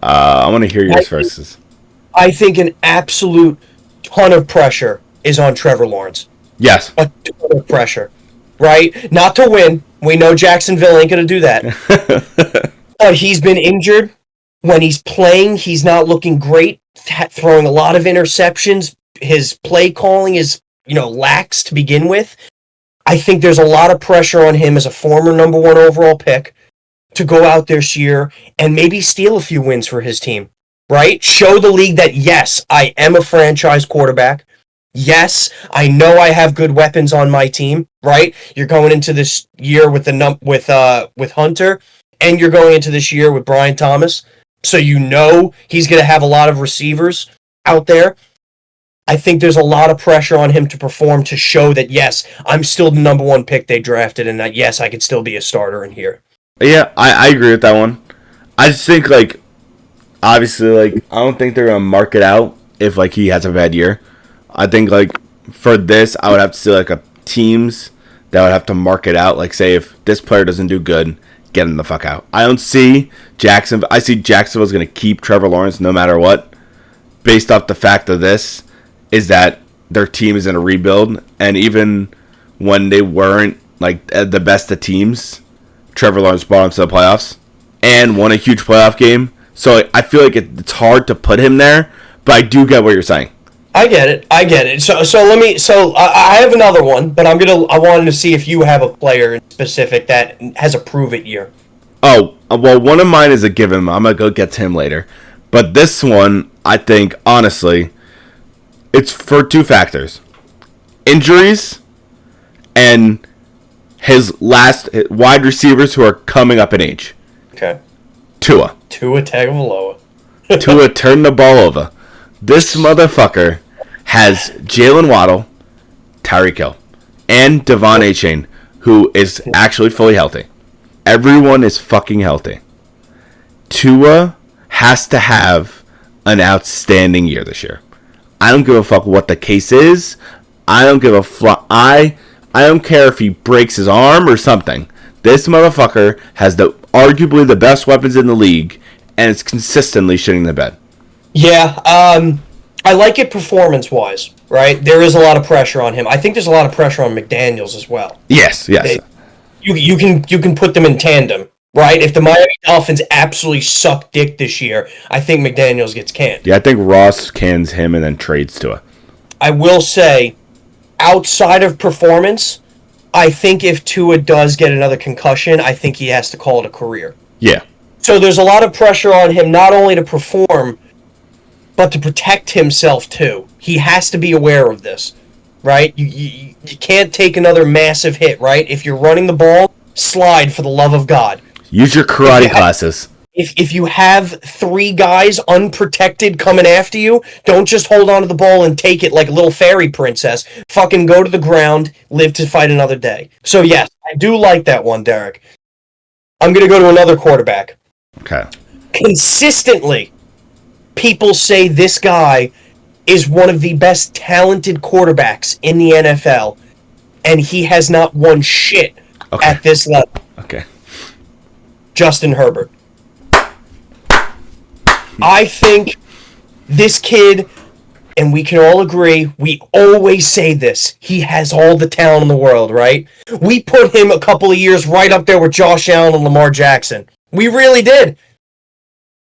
I want to hear yours first. I think an absolute ton of pressure is on Trevor Lawrence. Yes. A ton of pressure, right? Not to win. We know Jacksonville ain't going to do that. But he's been injured. When he's playing, he's not looking great, throwing a lot of interceptions. His play calling is, lax to begin with. I think there's a lot of pressure on him as a former number 1 overall pick to go out this year and maybe steal a few wins for his team, right? Show the league that, yes, I am a franchise quarterback. Yes, I know I have good weapons on my team, right? You're going into this year with Hunter, and you're going into this year with Brian Thomas. So he's going to have a lot of receivers out there. I think there's a lot of pressure on him to perform to show that, yes, I'm still the number 1 pick they drafted, and that, yes, I could still be a starter in here. Yeah, I agree with that one. I just think, obviously, I don't think they're going to mark it out if, he has a bad year. I think, for this, I would have to see, teams that would have to mark it out. Say, if this player doesn't do good, get him the fuck out. I don't see Jacksonville. I see Jacksonville's going to keep Trevor Lawrence no matter what, based off the fact of this, is that their team is in a rebuild, and even when they weren't, the best of teams, Trevor Lawrence brought him to the playoffs and won a huge playoff game. So I feel like it's hard to put him there, but I do get what you're saying. I get it. So I have another one, but I wanted to see if you have a player in specific that has a prove it year. Oh, well, one of mine is a given. I'm going to go get to him later. But this one, I think, honestly, it's for 2 factors. Injuries and his last wide receivers who are coming up in age. Okay. Tua Tagovailoa. Tua turned the ball over. This motherfucker has Jalen Waddle, Tyreek Hill, and Devon A-Chain, who is actually fully healthy. Everyone is fucking healthy. Tua has to have an outstanding year this year. I don't give a fuck what the case is. I don't give a fuck. I don't care if he breaks his arm or something. This motherfucker has arguably the best weapons in the league, and it's consistently shitting the bed. Yeah, I like it performance-wise, right? There is a lot of pressure on him. I think there's a lot of pressure on McDaniels as well. Yes. You can put them in tandem, right? If the Miami Dolphins absolutely suck dick this year, I think McDaniels gets canned. Yeah, I think Ross cans him and then trades Tua. I will say, outside of performance, I think if Tua does get another concussion, I think he has to call it a career. Yeah. So there's a lot of pressure on him not only to perform, but to protect himself too. He has to be aware of this, right? You can't take another massive hit, right? If you're running the ball, slide for the love of God. Use your karate classes. If you have 3 guys unprotected coming after you, don't just hold on to the ball and take it like a little fairy princess. Fucking go to the ground, live to fight another day. So yes, I do like that one, Derek. I'm going to go to another quarterback. Okay. Consistently, people say this guy is one of the best talented quarterbacks in the NFL, and he has not won shit at this level. Okay. Justin Herbert. I think this kid, and we can all agree, we always say this, he has all the talent in the world, right? We put him a couple of years right up there with Josh Allen and Lamar Jackson. We really did.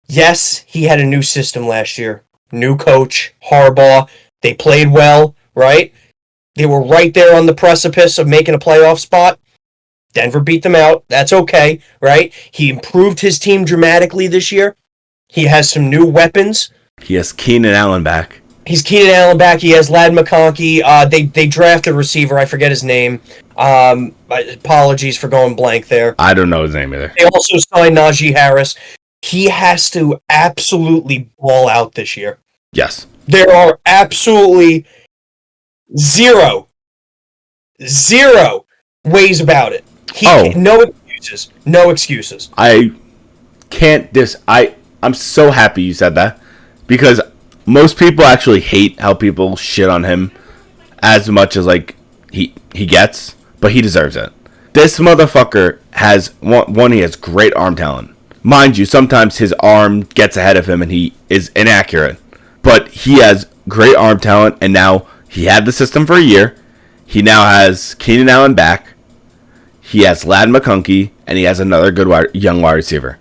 Yes, he had a new system last year. New coach, Harbaugh. They played well, right? They were right there on the precipice of making a playoff spot. Denver beat them out. That's okay, right? He improved his team dramatically this year. He has some new weapons. He has Keenan Allen back. He's Keenan Allen back. He has Ladd McConkey. They drafted a receiver. I forget his name. Apologies for going blank there. I don't know his name either. They also signed Najee Harris. He has to absolutely ball out this year. Yes. There are absolutely zero ways about it. No excuses. No excuses. I'm so happy you said that, because most people actually hate how people shit on him as much as like he gets, but he deserves it. This motherfucker has he has great arm talent. Mind you, sometimes his arm gets ahead of him and he is inaccurate, but he has great arm talent, and now he had the system for a year. He now has Keenan Allen back. He has Ladd McConkey, and he has another good young wide receiver,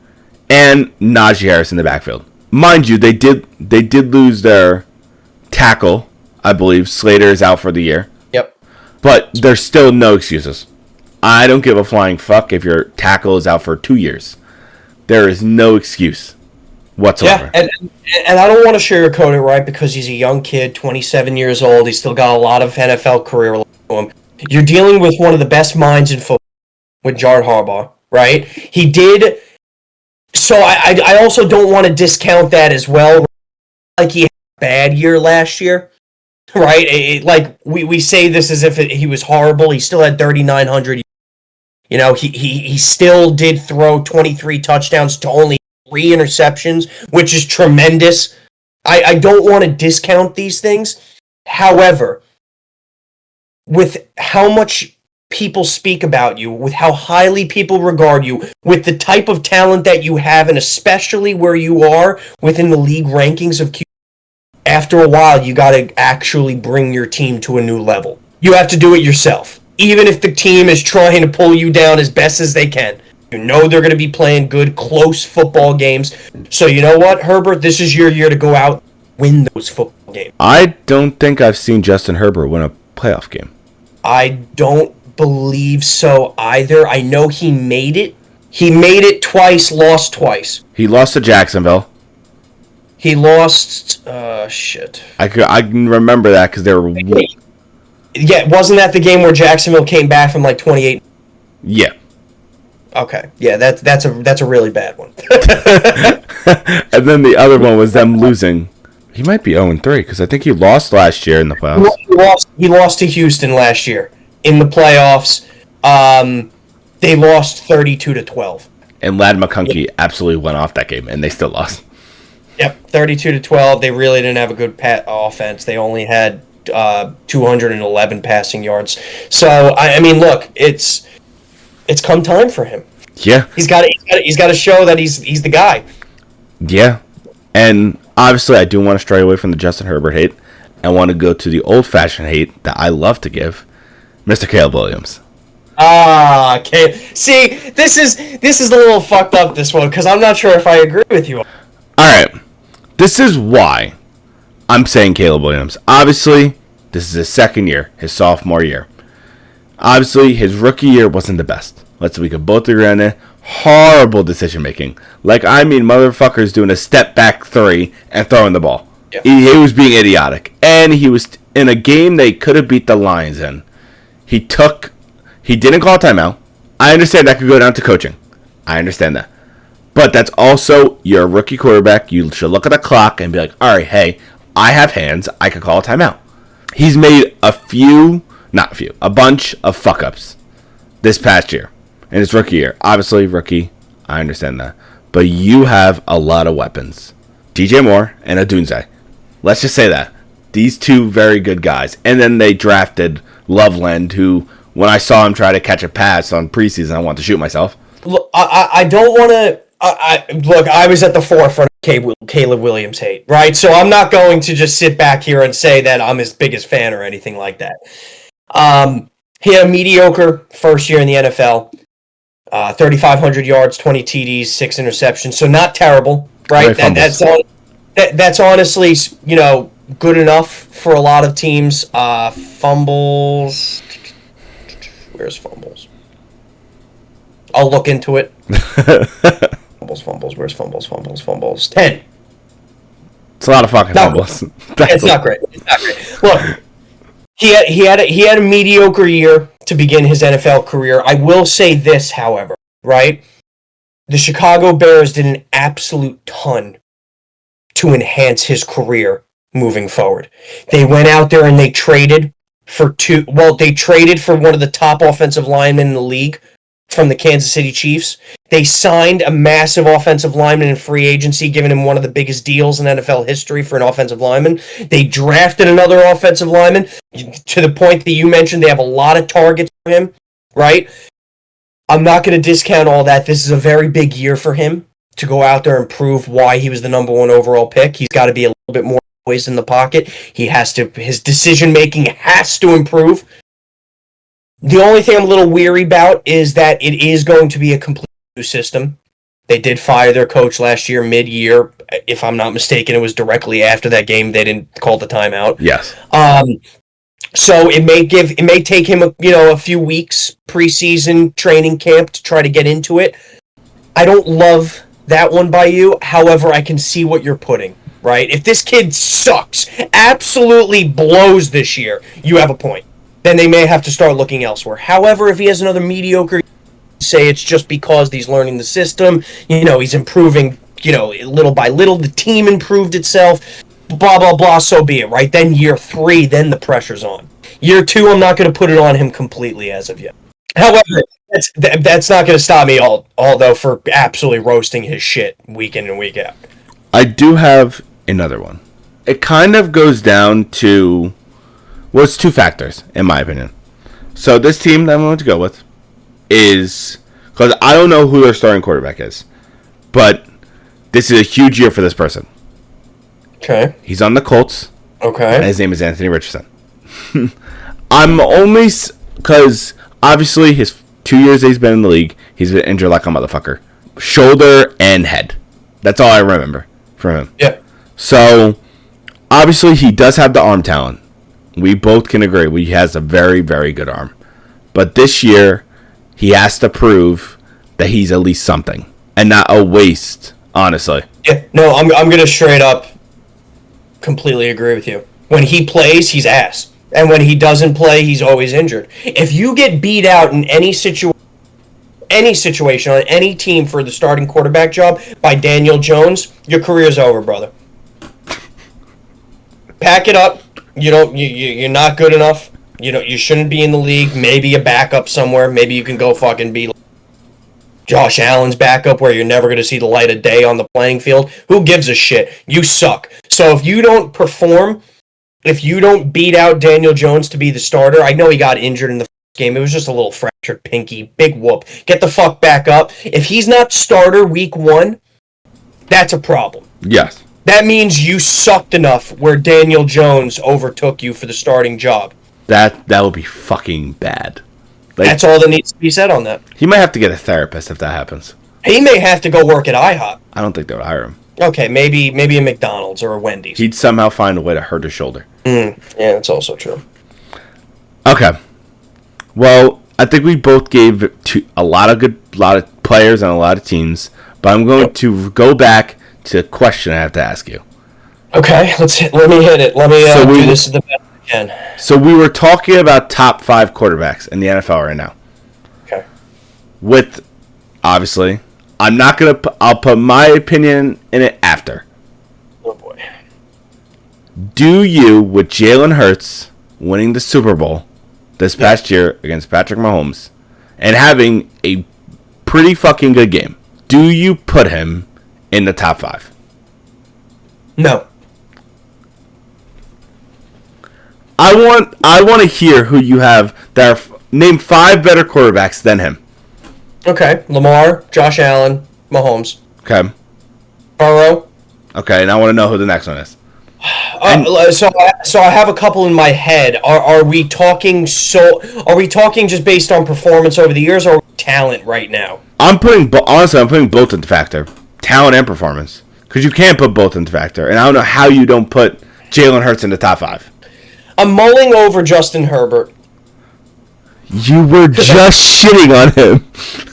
and Najee Harris in the backfield. Mind you, they did lose their tackle. I believe Slater is out for the year. Yep. But there's still no excuses. I don't give a flying fuck if your tackle is out for 2 years. There is no excuse whatsoever. Yeah, and I don't want to sugarcoat it, right? Because he's a young kid, 27 years old. He's still got a lot of NFL career left to him. You're dealing with one of the best minds in football, with John Harbaugh, right? He did. So I also don't want to discount that as well. Like, he had a bad year last year, right? Like, we say this as if he was horrible. He still had 3,900. You know, he still did throw 23 touchdowns to only 3 interceptions, which is tremendous. I don't want to discount these things. However, with how much people speak about you, with how highly people regard you, with the type of talent that you have, and especially where you are within the league rankings of Q, after a while, you got to actually bring your team to a new level. You have to do it yourself. Even if the team is trying to pull you down as best as they can. You know they're going to be playing good, close football games. So you know what, Herbert? This is your year to go out and win those football games. I don't think I've seen Justin Herbert win a playoff game. I don't believe so either. I know he made it. He made it twice, lost twice. He lost to Jacksonville. He lost... shit. I can remember that because they were... Yeah, wasn't that the game where Jacksonville came back from like 28? Yeah. Okay. Yeah, that's a really bad one. And then the other one was them losing. He might be 0-3 because I think he lost last year in the playoffs. He lost to Houston last year in the playoffs. They lost 32-12. And Ladd McConkey absolutely went off that game, and they still lost. Yep, 32-12. They really didn't have a good offense. They only had 211 passing yards. So I mean, look, it's come time for him. Yeah. He's got to show that he's the guy. Yeah. And obviously, I do want to stray away from the Justin Herbert hate. I want to go to the old-fashioned hate that I love to give, Mr. Caleb Williams. Ah, okay. See, this is a little fucked up, this one, because I'm not sure if I agree with you. All right. This is why I'm saying Caleb Williams. Obviously, this is his second year, his sophomore year. Obviously, his rookie year wasn't the best. We could both agree on it. Horrible decision-making. Motherfuckers doing a step-back three and throwing the ball. Yeah. He was being idiotic. And he was in a game they could have beat the Lions in. He didn't call a timeout. I understand that could go down to coaching. I understand that. But that's also, you're a rookie quarterback. You should look at the clock and be like, all right, hey, I have hands. I could call a timeout. He's made a bunch of fuck-ups this past year. In his rookie year. Obviously, rookie. I understand that. But you have a lot of weapons. DJ Moore and Odunze. Let's just say that. These two very good guys. And then they drafted Loveland, who, when I saw him try to catch a pass on preseason, I wanted to shoot myself. Look, I don't want to... Look, I was at the forefront of Caleb Williams hate, right? So I'm not going to just sit back here and say that I'm his biggest fan or anything like that. He had a mediocre first year in the NFL. 3,500 yards, 20 TDs, 6 interceptions. So not terrible, right? That's honestly, good enough for a lot of teams. Fumbles. Where's fumbles? I'll look into it. Fumbles. Where's fumbles? 10. It's a lot of fucking fumbles. It's not great. Look, he had a mediocre year to begin his NFL career. I will say this, however, right? The Chicago Bears did an absolute ton to enhance his career moving forward. They went out there and they traded for one of the top offensive linemen in the league from the Kansas City Chiefs. They signed a massive offensive lineman in free agency, giving him one of the biggest deals in NFL history for an offensive lineman. They drafted another offensive lineman to the point that you mentioned. They have a lot of targets for him, right? I'm not going to discount all that. This is a very big year for him to go out there and prove why he was the number one overall pick. He's got to be a little bit more poised in the pocket. His decision-making has to improve. The only thing I'm a little weary about is that it is going to be a complete new system. They did fire their coach last year, mid-year. If I'm not mistaken, it was directly after that game. They didn't call the timeout. Yes. So it may take him a few weeks preseason training camp to try to get into it. I don't love that one by you. However, I can see what you're putting, right? If this kid sucks, absolutely blows this year, you have a point. Then they may have to start looking elsewhere. However, if he has another mediocre, say it's just because he's learning the system, he's improving, little by little, the team improved itself, blah, blah, blah, so be it, right? Then year 3, then the pressure's on. Year 2, I'm not going to put it on him completely as of yet. However, that's not going to stop me although for absolutely roasting his shit week in and week out. I do have another one. It kind of goes down to... Well, it's 2 factors, in my opinion. So this team that I'm going to go with is... Because I don't know who their starting quarterback is. But this is a huge year for this person. Okay. He's on the Colts. Okay. And his name is Anthony Richardson. I'm only... Because, obviously, his 2 years that he's been in the league, he's been injured like a motherfucker. Shoulder and head. That's all I remember from him. Yeah. So, obviously, he does have the arm talent. We both can agree he has a very, very good arm. But this year, he has to prove that he's at least something. And not a waste, honestly. Yeah, no, I'm going to straight up completely agree with you. When he plays, he's ass. And when he doesn't play, he's always injured. If you get beat out in any situation on any team for the starting quarterback job by Daniel Jones, your career's over, brother. Pack it up. You're not good enough. You shouldn't be in the league. Maybe a backup somewhere. Maybe you can go fucking be Josh Allen's backup where you're never going to see the light of day on the playing field. Who gives a shit? You suck. So if you don't perform, if you don't beat out Daniel Jones to be the starter, I know he got injured in the game. It was just a little fractured pinky. Big whoop. Get the fuck back up. If he's not starter week 1, that's a problem. Yes. That means you sucked enough where Daniel Jones overtook you for the starting job. That would be fucking bad. Like, that's all that needs to be said on that. He might have to get a therapist if that happens. He may have to go work at IHOP. I don't think they would hire him. Okay, maybe a McDonald's or a Wendy's. He'd somehow find a way to hurt his shoulder. Yeah, that's also true. Okay. Well, I think we both gave to a lot of players and a lot of teams, but I'm going to go back to the question I have to ask you. Okay, let me hit it. Let me do this the best I can. So we were talking about top 5 quarterbacks in the NFL right now. Okay. With, obviously, I'll put my opinion in it after. Oh boy. Do you, with Jalen Hurts winning the Super Bowl this past year against Patrick Mahomes and having a pretty fucking good game, do you put him in the top 5? No. I want to hear who you have that are name 5 better quarterbacks than him. Okay, Lamar, Josh Allen, Mahomes. Okay. Burrow. Okay, and I want to know who the next one is. So I have a couple in my head. Are we talking just based on performance over the years, or talent right now? I'm putting both into factor, talent and performance, because you can't put both into factor, and I don't know how you don't put Jalen Hurts in the top 5. I'm mulling over Justin Herbert. You were just shitting on him.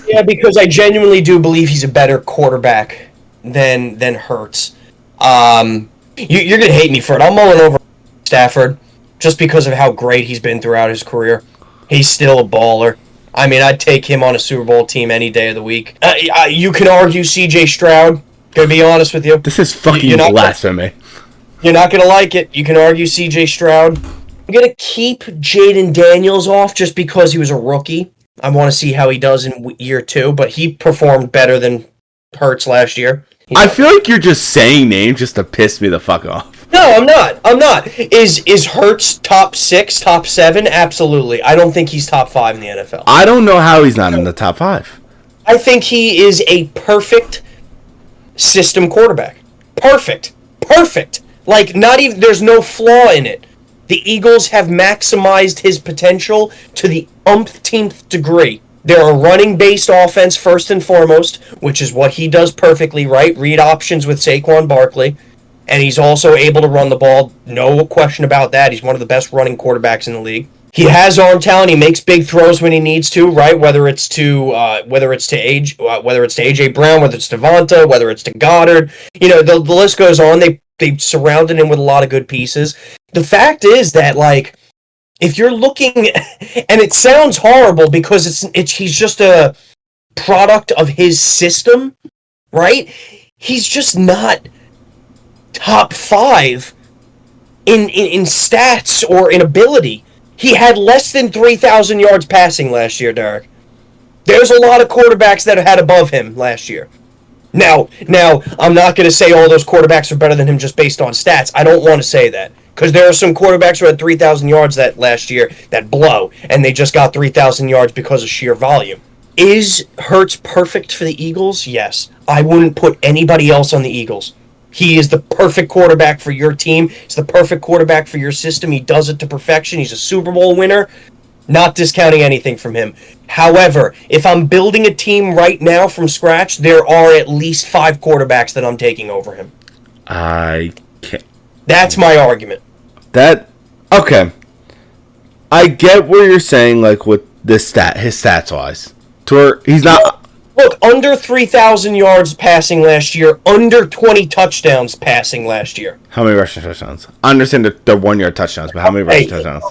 Yeah, because I genuinely do believe he's a better quarterback than Hurts. You're gonna hate me for it. I'm mulling over Stafford just because of how great he's been throughout his career. He's still a baller. I mean, I'd take him on a Super Bowl team any day of the week. You can argue C.J. Stroud. Gonna be honest with you. This is fucking blasphemy. You're not gonna like it. You can argue C.J. Stroud. I'm gonna keep Jaden Daniels off just because he was a rookie. I want to see how he does in year 2, but he performed better than Hurts last year. I feel like you're just saying names just to piss me the fuck off. No, I'm not. Is Hurts top 6, top 7? Absolutely. I don't think he's top 5 in the NFL. I don't know how he's not in the top 5. I think he is a perfect system quarterback. Perfect. Like, not even, there's no flaw in it. The Eagles have maximized his potential to the umpteenth degree. They're a running-based offense first and foremost, which is what he does perfectly, right? Read options with Saquon Barkley. And he's also able to run the ball. No question about that. He's one of the best running quarterbacks in the league. He has arm talent. He makes big throws when he needs to, right? Whether it's to AJ Brown, whether it's to Devonta, whether it's to Goddard. The list goes on. They surrounded him with a lot of good pieces. The fact is that, like, if you're looking, and it sounds horrible because he's just a product of his system, right? He's just not top 5 in stats or in ability. He had less than 3,000 yards passing last year, Derek. There's a lot of quarterbacks that had above him last year. Now, I'm not going to say all those quarterbacks are better than him just based on stats. I don't want to say that. Because there are some quarterbacks who had 3,000 yards that last year that blow, and they just got 3,000 yards because of sheer volume. Is Hurts perfect for the Eagles? Yes. I wouldn't put anybody else on the Eagles. He is the perfect quarterback for your team. He's the perfect quarterback for your system. He does it to perfection. He's a Super Bowl winner. Not discounting anything from him. However, if I'm building a team right now from scratch, there are at least 5 quarterbacks that I'm taking over him. I can't. That's my argument. Okay. I get what you're saying, like with his stats wise. To where he's not. Look, under 3,000 yards passing last year, under 20 touchdowns passing last year. How many rushing touchdowns? I understand they're 1-yard touchdowns, but how many rushing touchdowns?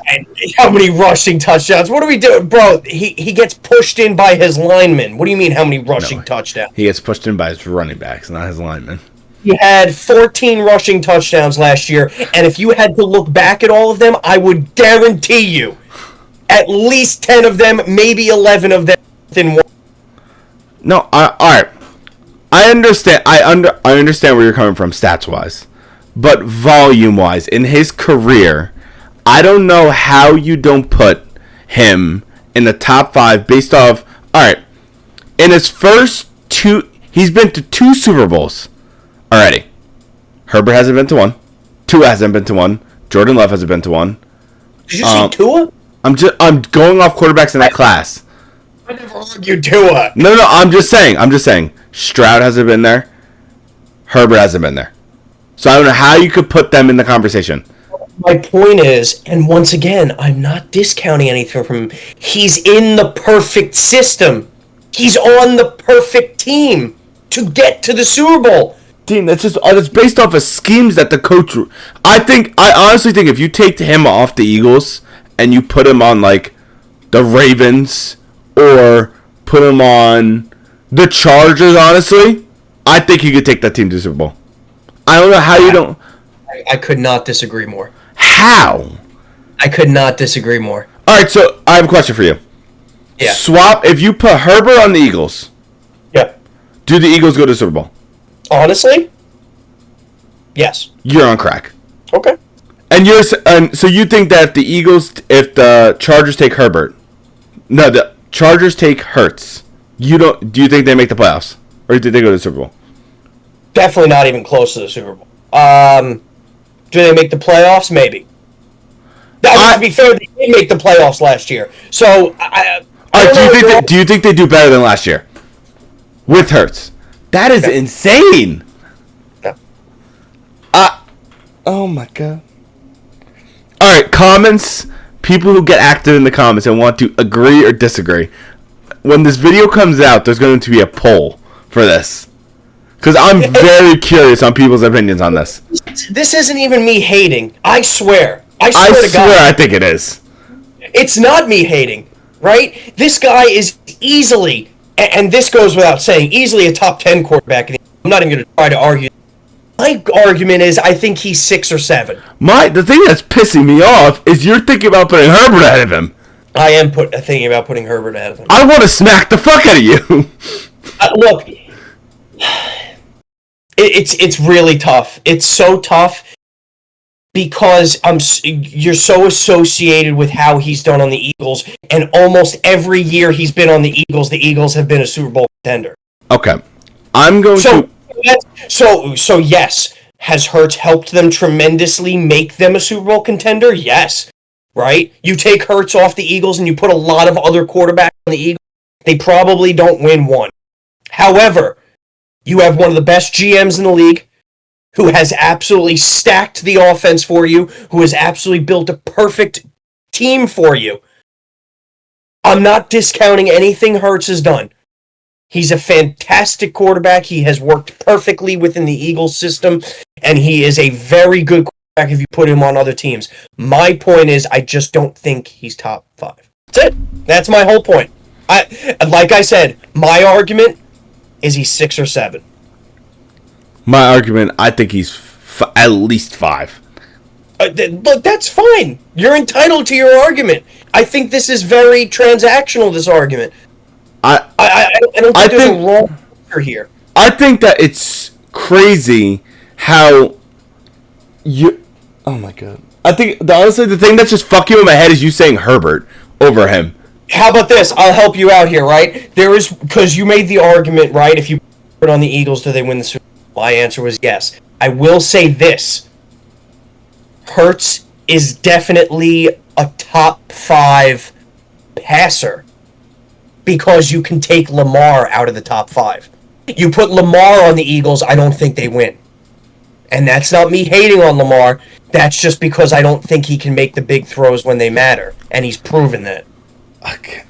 How many rushing touchdowns? What are we doing? Bro, he gets pushed in by his linemen. What do you mean, how many rushing touchdowns? He gets pushed in by his running backs, not his linemen. He had 14 rushing touchdowns last year, and if you had to look back at all of them, I would guarantee you at least 10 of them, maybe 11 of them within one. No, all right. I understand. I understand where you're coming from, stats wise, but volume wise, in his career, I don't know how you don't put him in the top 5 based off. All right, in his first 2, he's been to 2 Super Bowls already. Herbert hasn't been to one. Tua hasn't been to one. Jordan Love hasn't been to one. Did you see Tua? I'm going off quarterbacks in that class. I never argued Tua. No, I'm just saying. Stroud hasn't been there. Herbert hasn't been there. So I don't know how you could put them in the conversation. My point is, and once again, I'm not discounting anything from him. He's in the perfect system. He's on the perfect team to get to the Super Bowl. Team, that's based off of schemes that the coach. I honestly think if you take him off the Eagles and you put him on like the Ravens or put him on the Chargers, honestly, I think he could take that team to the Super Bowl. I don't know how you don't. I could not disagree more. How? I could not disagree more. All right, so I have a question for you. Yeah. Swap if you put Herbert on the Eagles. Yeah. Do the Eagles go to the Super Bowl? Honestly, yes. You're on crack. Okay. And so you think that if the Chargers take Herbert, no, the Chargers take Hurts. Do you think they make the playoffs, or do you think they go to the Super Bowl? Definitely not even close to the Super Bowl. Do they make the playoffs? Maybe. To be fair, they did make the playoffs last year. So do you think they do better than last year with Hurts? That is insane. Yeah. Oh my god. All right, comments. People who get active in the comments and want to agree or disagree. When this video comes out, there's going to be a poll for this. Because I'm very curious on people's opinions on this. This isn't even me hating. I swear. I swear to God. I think it is. It's not me hating, right? This guy is easily, and this goes without saying, easily a top 10 quarterback. I'm not even going to try to argue. My argument is I think he's 6 or 7. The thing that's pissing me off is you're thinking about putting Herbert ahead of him. I am thinking about putting Herbert ahead of him. I want to smack the fuck out of you. Look, it's really tough. It's so tough because you're so associated with how he's done on the Eagles, and almost every year he's been on the Eagles have been a Super Bowl contender. Okay, I'm going to. So yes, has Hurts helped them tremendously make them a Super Bowl contender? Yes, right? You take Hurts off the Eagles and you put a lot of other quarterbacks on the Eagles, they probably don't win one. However, you have one of the best GMs in the league who has absolutely stacked the offense for you, who has absolutely built a perfect team for you. I'm not discounting anything Hurts has done. He's a fantastic quarterback. He has worked perfectly within the Eagles system, and he is a very good quarterback if you put him on other teams. My point is, I just don't think he's top 5. That's it. That's my whole point. Like I said, my argument is he's 6 or 7. My argument, I think he's at least 5. Look, that's fine. You're entitled to your argument. I think this is very transactional, this argument. I don't think there's a wrong answer here. I think that it's crazy how you... Oh my god. I think, honestly, the thing that's just fucking with my head is you saying Herbert over him. How about this? I'll help you out here, right? Because you made the argument, right? If you put on the Eagles, do they win the Super Bowl? My answer was yes. I will say this. Hurts is definitely a top 5 passer because you can take Lamar out of the top 5. You put Lamar on the Eagles, I don't think they win. And that's not me hating on Lamar. That's just because I don't think he can make the big throws when they matter. And he's proven that. Okay.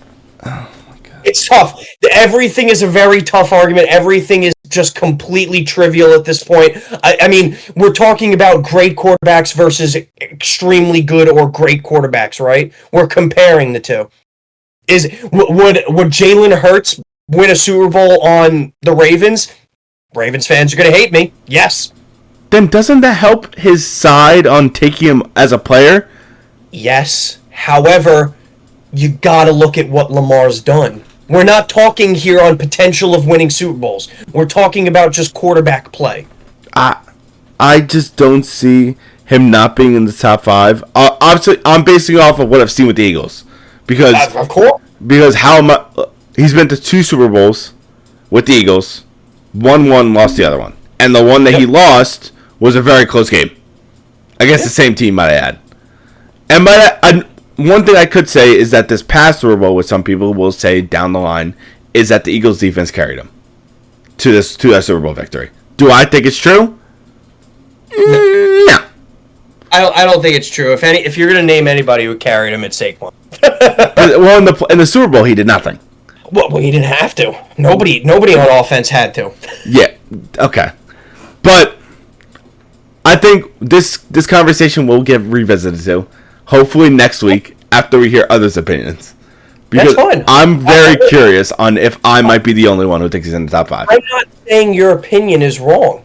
Oh my god. It's tough. Everything is a very tough argument. Everything is just completely trivial at this point. I mean, we're talking about great quarterbacks versus extremely good or great quarterbacks, right? We're comparing the two. Would Jalen Hurts win a Super Bowl on the Ravens? Ravens fans are going to hate me. Yes. Then doesn't that help his side on taking him as a player? Yes. However, you got to look at what Lamar's done. We're not talking here on potential of winning Super Bowls. We're talking about just quarterback play. I just don't see him not being in the top 5. Obviously, I'm basing it off of what I've seen with the Eagles. Because of course. Because he's been to 2 Super Bowls with the Eagles, won one, lost the other one, and the one that he lost was a very close game against the same team, might I add. And one thing I could say is that this past Super Bowl, which some people will say down the line, is that the Eagles defense carried them to that Super Bowl victory. Do I think it's true? No. I don't think it's true. If you're gonna name anybody who carried him, it's Saquon. Well, in the Super Bowl, he did nothing. Well, he didn't have to. Nobody on offense had to. Yeah. Okay. But I think this conversation will get revisited to. Hopefully next week after we hear others' opinions. Because that's fine. I'm very curious on if I might be the only one who thinks he's in the top 5. I'm not saying your opinion is wrong.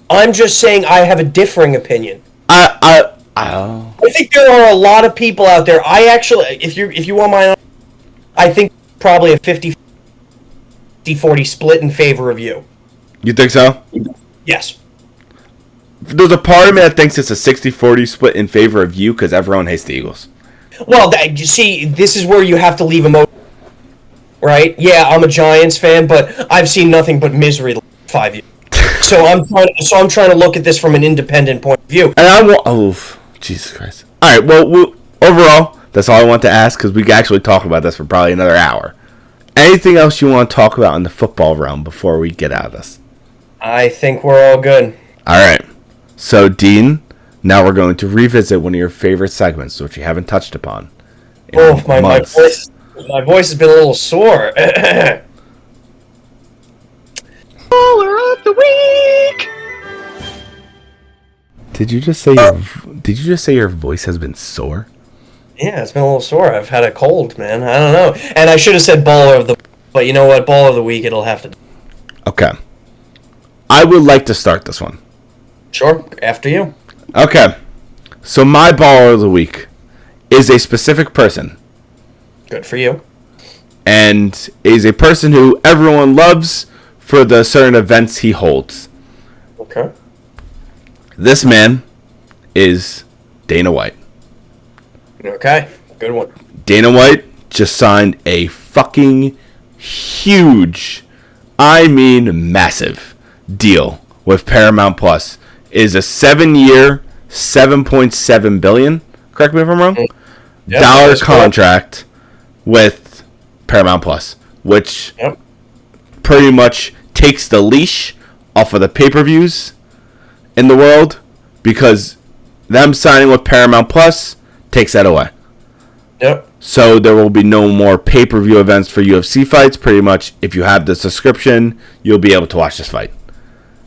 I'm just saying I have a differing opinion. I think there are a lot of people out there. I actually, if you want my, I think probably a 50-40 split in favor of you. You think so? Yes. There's a part of me that thinks it's a 60-40 split in favor of you because everyone hates the Eagles. Well, you see, this is where you have to leave emotion, right? Yeah, I'm a Giants fan, but I've seen nothing but misery the last 5 years. So I'm trying to look at this from an independent point of view. And Jesus Christ. All right, well, overall, that's all I want to ask because we can actually talk about this for probably another hour. Anything else you want to talk about in the football realm before we get out of this? I think we're all good. All right. So, Dean, now we're going to revisit one of your favorite segments, which you haven't touched upon. Oh, my voice has been a little sore. Baller of the week. Did you just say your voice has been sore? Yeah, it's been a little sore. I've had a cold, man. I don't know. And I should have said baller of the, but you know what? Baller of the week. It'll have to. Okay. I would like to start this one. Sure. After you. Okay. So my baller of the week is a specific person. Good for you. And is a person who everyone loves for the certain events he holds. Okay. This man is Dana White. Okay. Good one. Dana White just signed a fucking huge, I mean massive, deal with Paramount Plus. It is a 7-year, $7.7 billion, correct me if I'm wrong, dollar contract with Paramount Plus, which pretty much takes the leash off of the pay-per-views in the world, because them signing with Paramount Plus takes that away. Yep. So there will be no more pay-per-view events for UFC fights. Pretty much, if you have the subscription, you'll be able to watch this fight.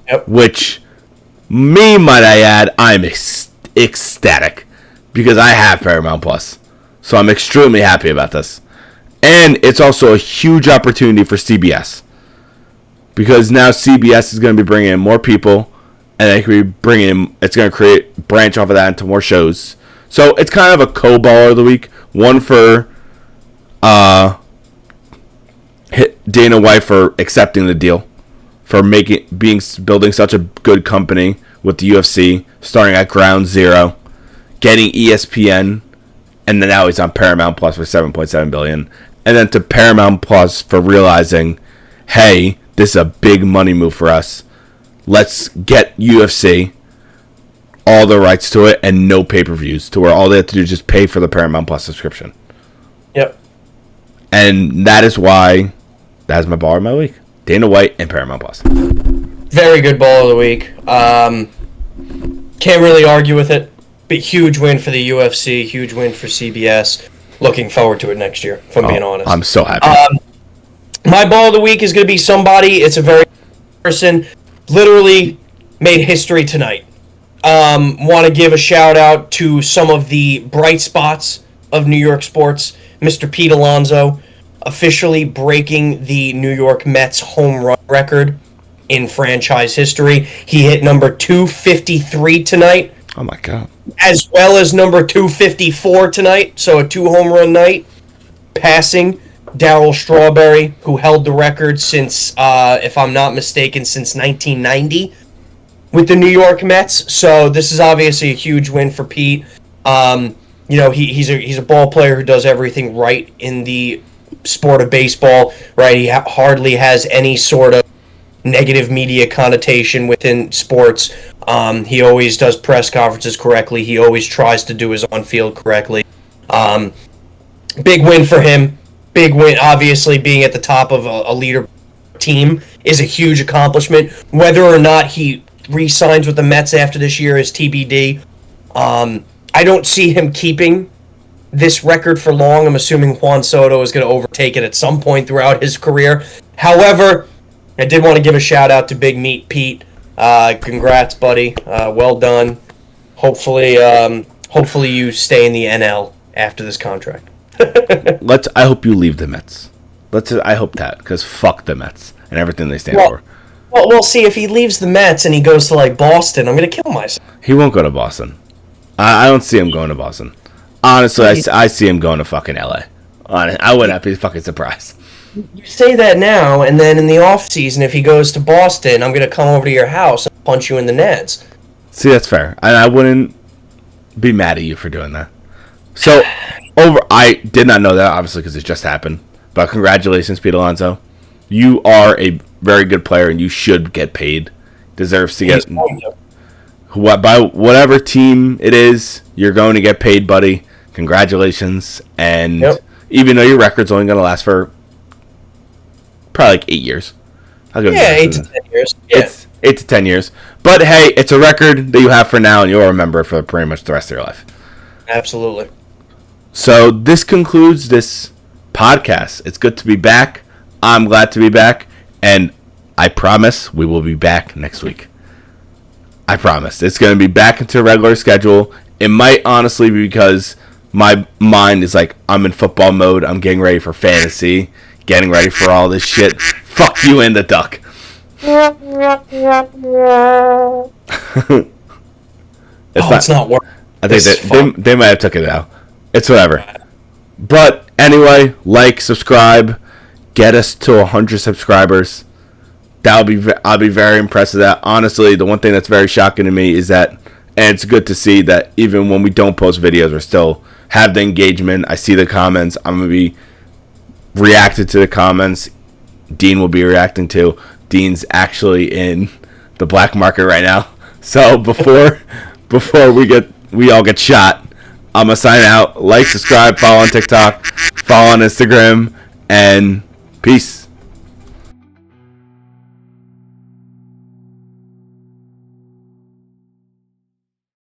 Yep. Which, might I add, I'm ecstatic because I have Paramount Plus. So I'm extremely happy about this. And it's also a huge opportunity for CBS. Because now CBS is going to be bringing in more people, and it's going to branch off of that into more shows. So it's kind of a co-baller of the week. One for Dana White for accepting the deal, for building such a good company with the UFC, starting at ground zero, getting ESPN, and then now he's on Paramount Plus for $7.7 billion. And then to Paramount Plus for realizing, hey, this is a big money move for us. Let's get UFC all the rights to it and no pay-per-views, to where all they have to do is just pay for the Paramount Plus subscription. Yep. And that is my baller of my week. Dana White and Paramount Plus. Very good baller of the week. Can't really argue with it. But huge win for the UFC, huge win for CBS. Looking forward to it next year, if I'm being honest. I'm so happy. My baller of the week is going to be somebody, it's a very person, literally made history tonight. Want to give a shout out to some of the bright spots of New York sports. Mr. Pete Alonso officially breaking the New York Mets home run record in franchise history. He hit number 253 tonight. Oh my God. As well as number 254 tonight. So a 2 home run night. Passing Darryl Strawberry, who held the record since, if I'm not mistaken, since 1990. With the New York Mets, so this is obviously a huge win for Pete. He's a ball player who does everything right in the sport of baseball, right? He hardly has any sort of negative media connotation within sports. He always does press conferences correctly. He always tries to do his on-field correctly. Big win for him. Big win, obviously, being at the top of a leader team is a huge accomplishment. Whether or not he re-signs with the Mets after this year is TBD. I don't see him keeping this record for long. I'm assuming Juan Soto is going to overtake it at some point throughout his career. However, I did want to give a shout out to Big Meat Pete. Congrats, buddy. Well done. Hopefully you stay in the NL after this contract. I hope you leave the Mets. I hope that, because fuck the Mets and everything they stand for. Well, we'll see. If he leaves the Mets and he goes to like Boston, I'm gonna kill myself. He won't go to Boston. I don't see him going to Boston. Honestly, I see him going to fucking LA. I would not be fucking surprised. You say that now, and then in the off season, if he goes to Boston, I'm gonna come over to your house and punch you in the Neds. See, that's fair. I wouldn't be mad at you for doing that. So, I did not know that, obviously, because it just happened. But congratulations, Pete Alonso. You are a very good player, and you should get paid. Deserves to get... By whatever team it is, you're going to get paid, buddy. Congratulations. And even though your record's only going to last for probably like 8 years. Yeah, 8 to 10 years. Yeah. It's 8 to 10 years. But hey, it's a record that you have for now, and you'll remember it for pretty much the rest of your life. Absolutely. So this concludes this podcast. It's good to be back. I'm glad to be back. And I promise we will be back next week. I promise. It's going to be back into a regular schedule. It might honestly be because my mind is like, I'm in football mode. I'm getting ready for fantasy. Getting ready for all this shit. Fuck you and the duck. It's not working. I think they might have took it out. It's whatever. But anyway, like, subscribe. Get us to 100 subscribers. I'll be very impressed with that. Honestly, the one thing that's very shocking to me is that, and it's good to see that even when we don't post videos, we still have the engagement. I see the comments. I'm going to be reacting to the comments. Dean will be reacting to. Dean's actually in the black market right now. So before we all get shot, I'm going to sign out. Like, subscribe, follow on TikTok, follow on Instagram, and peace.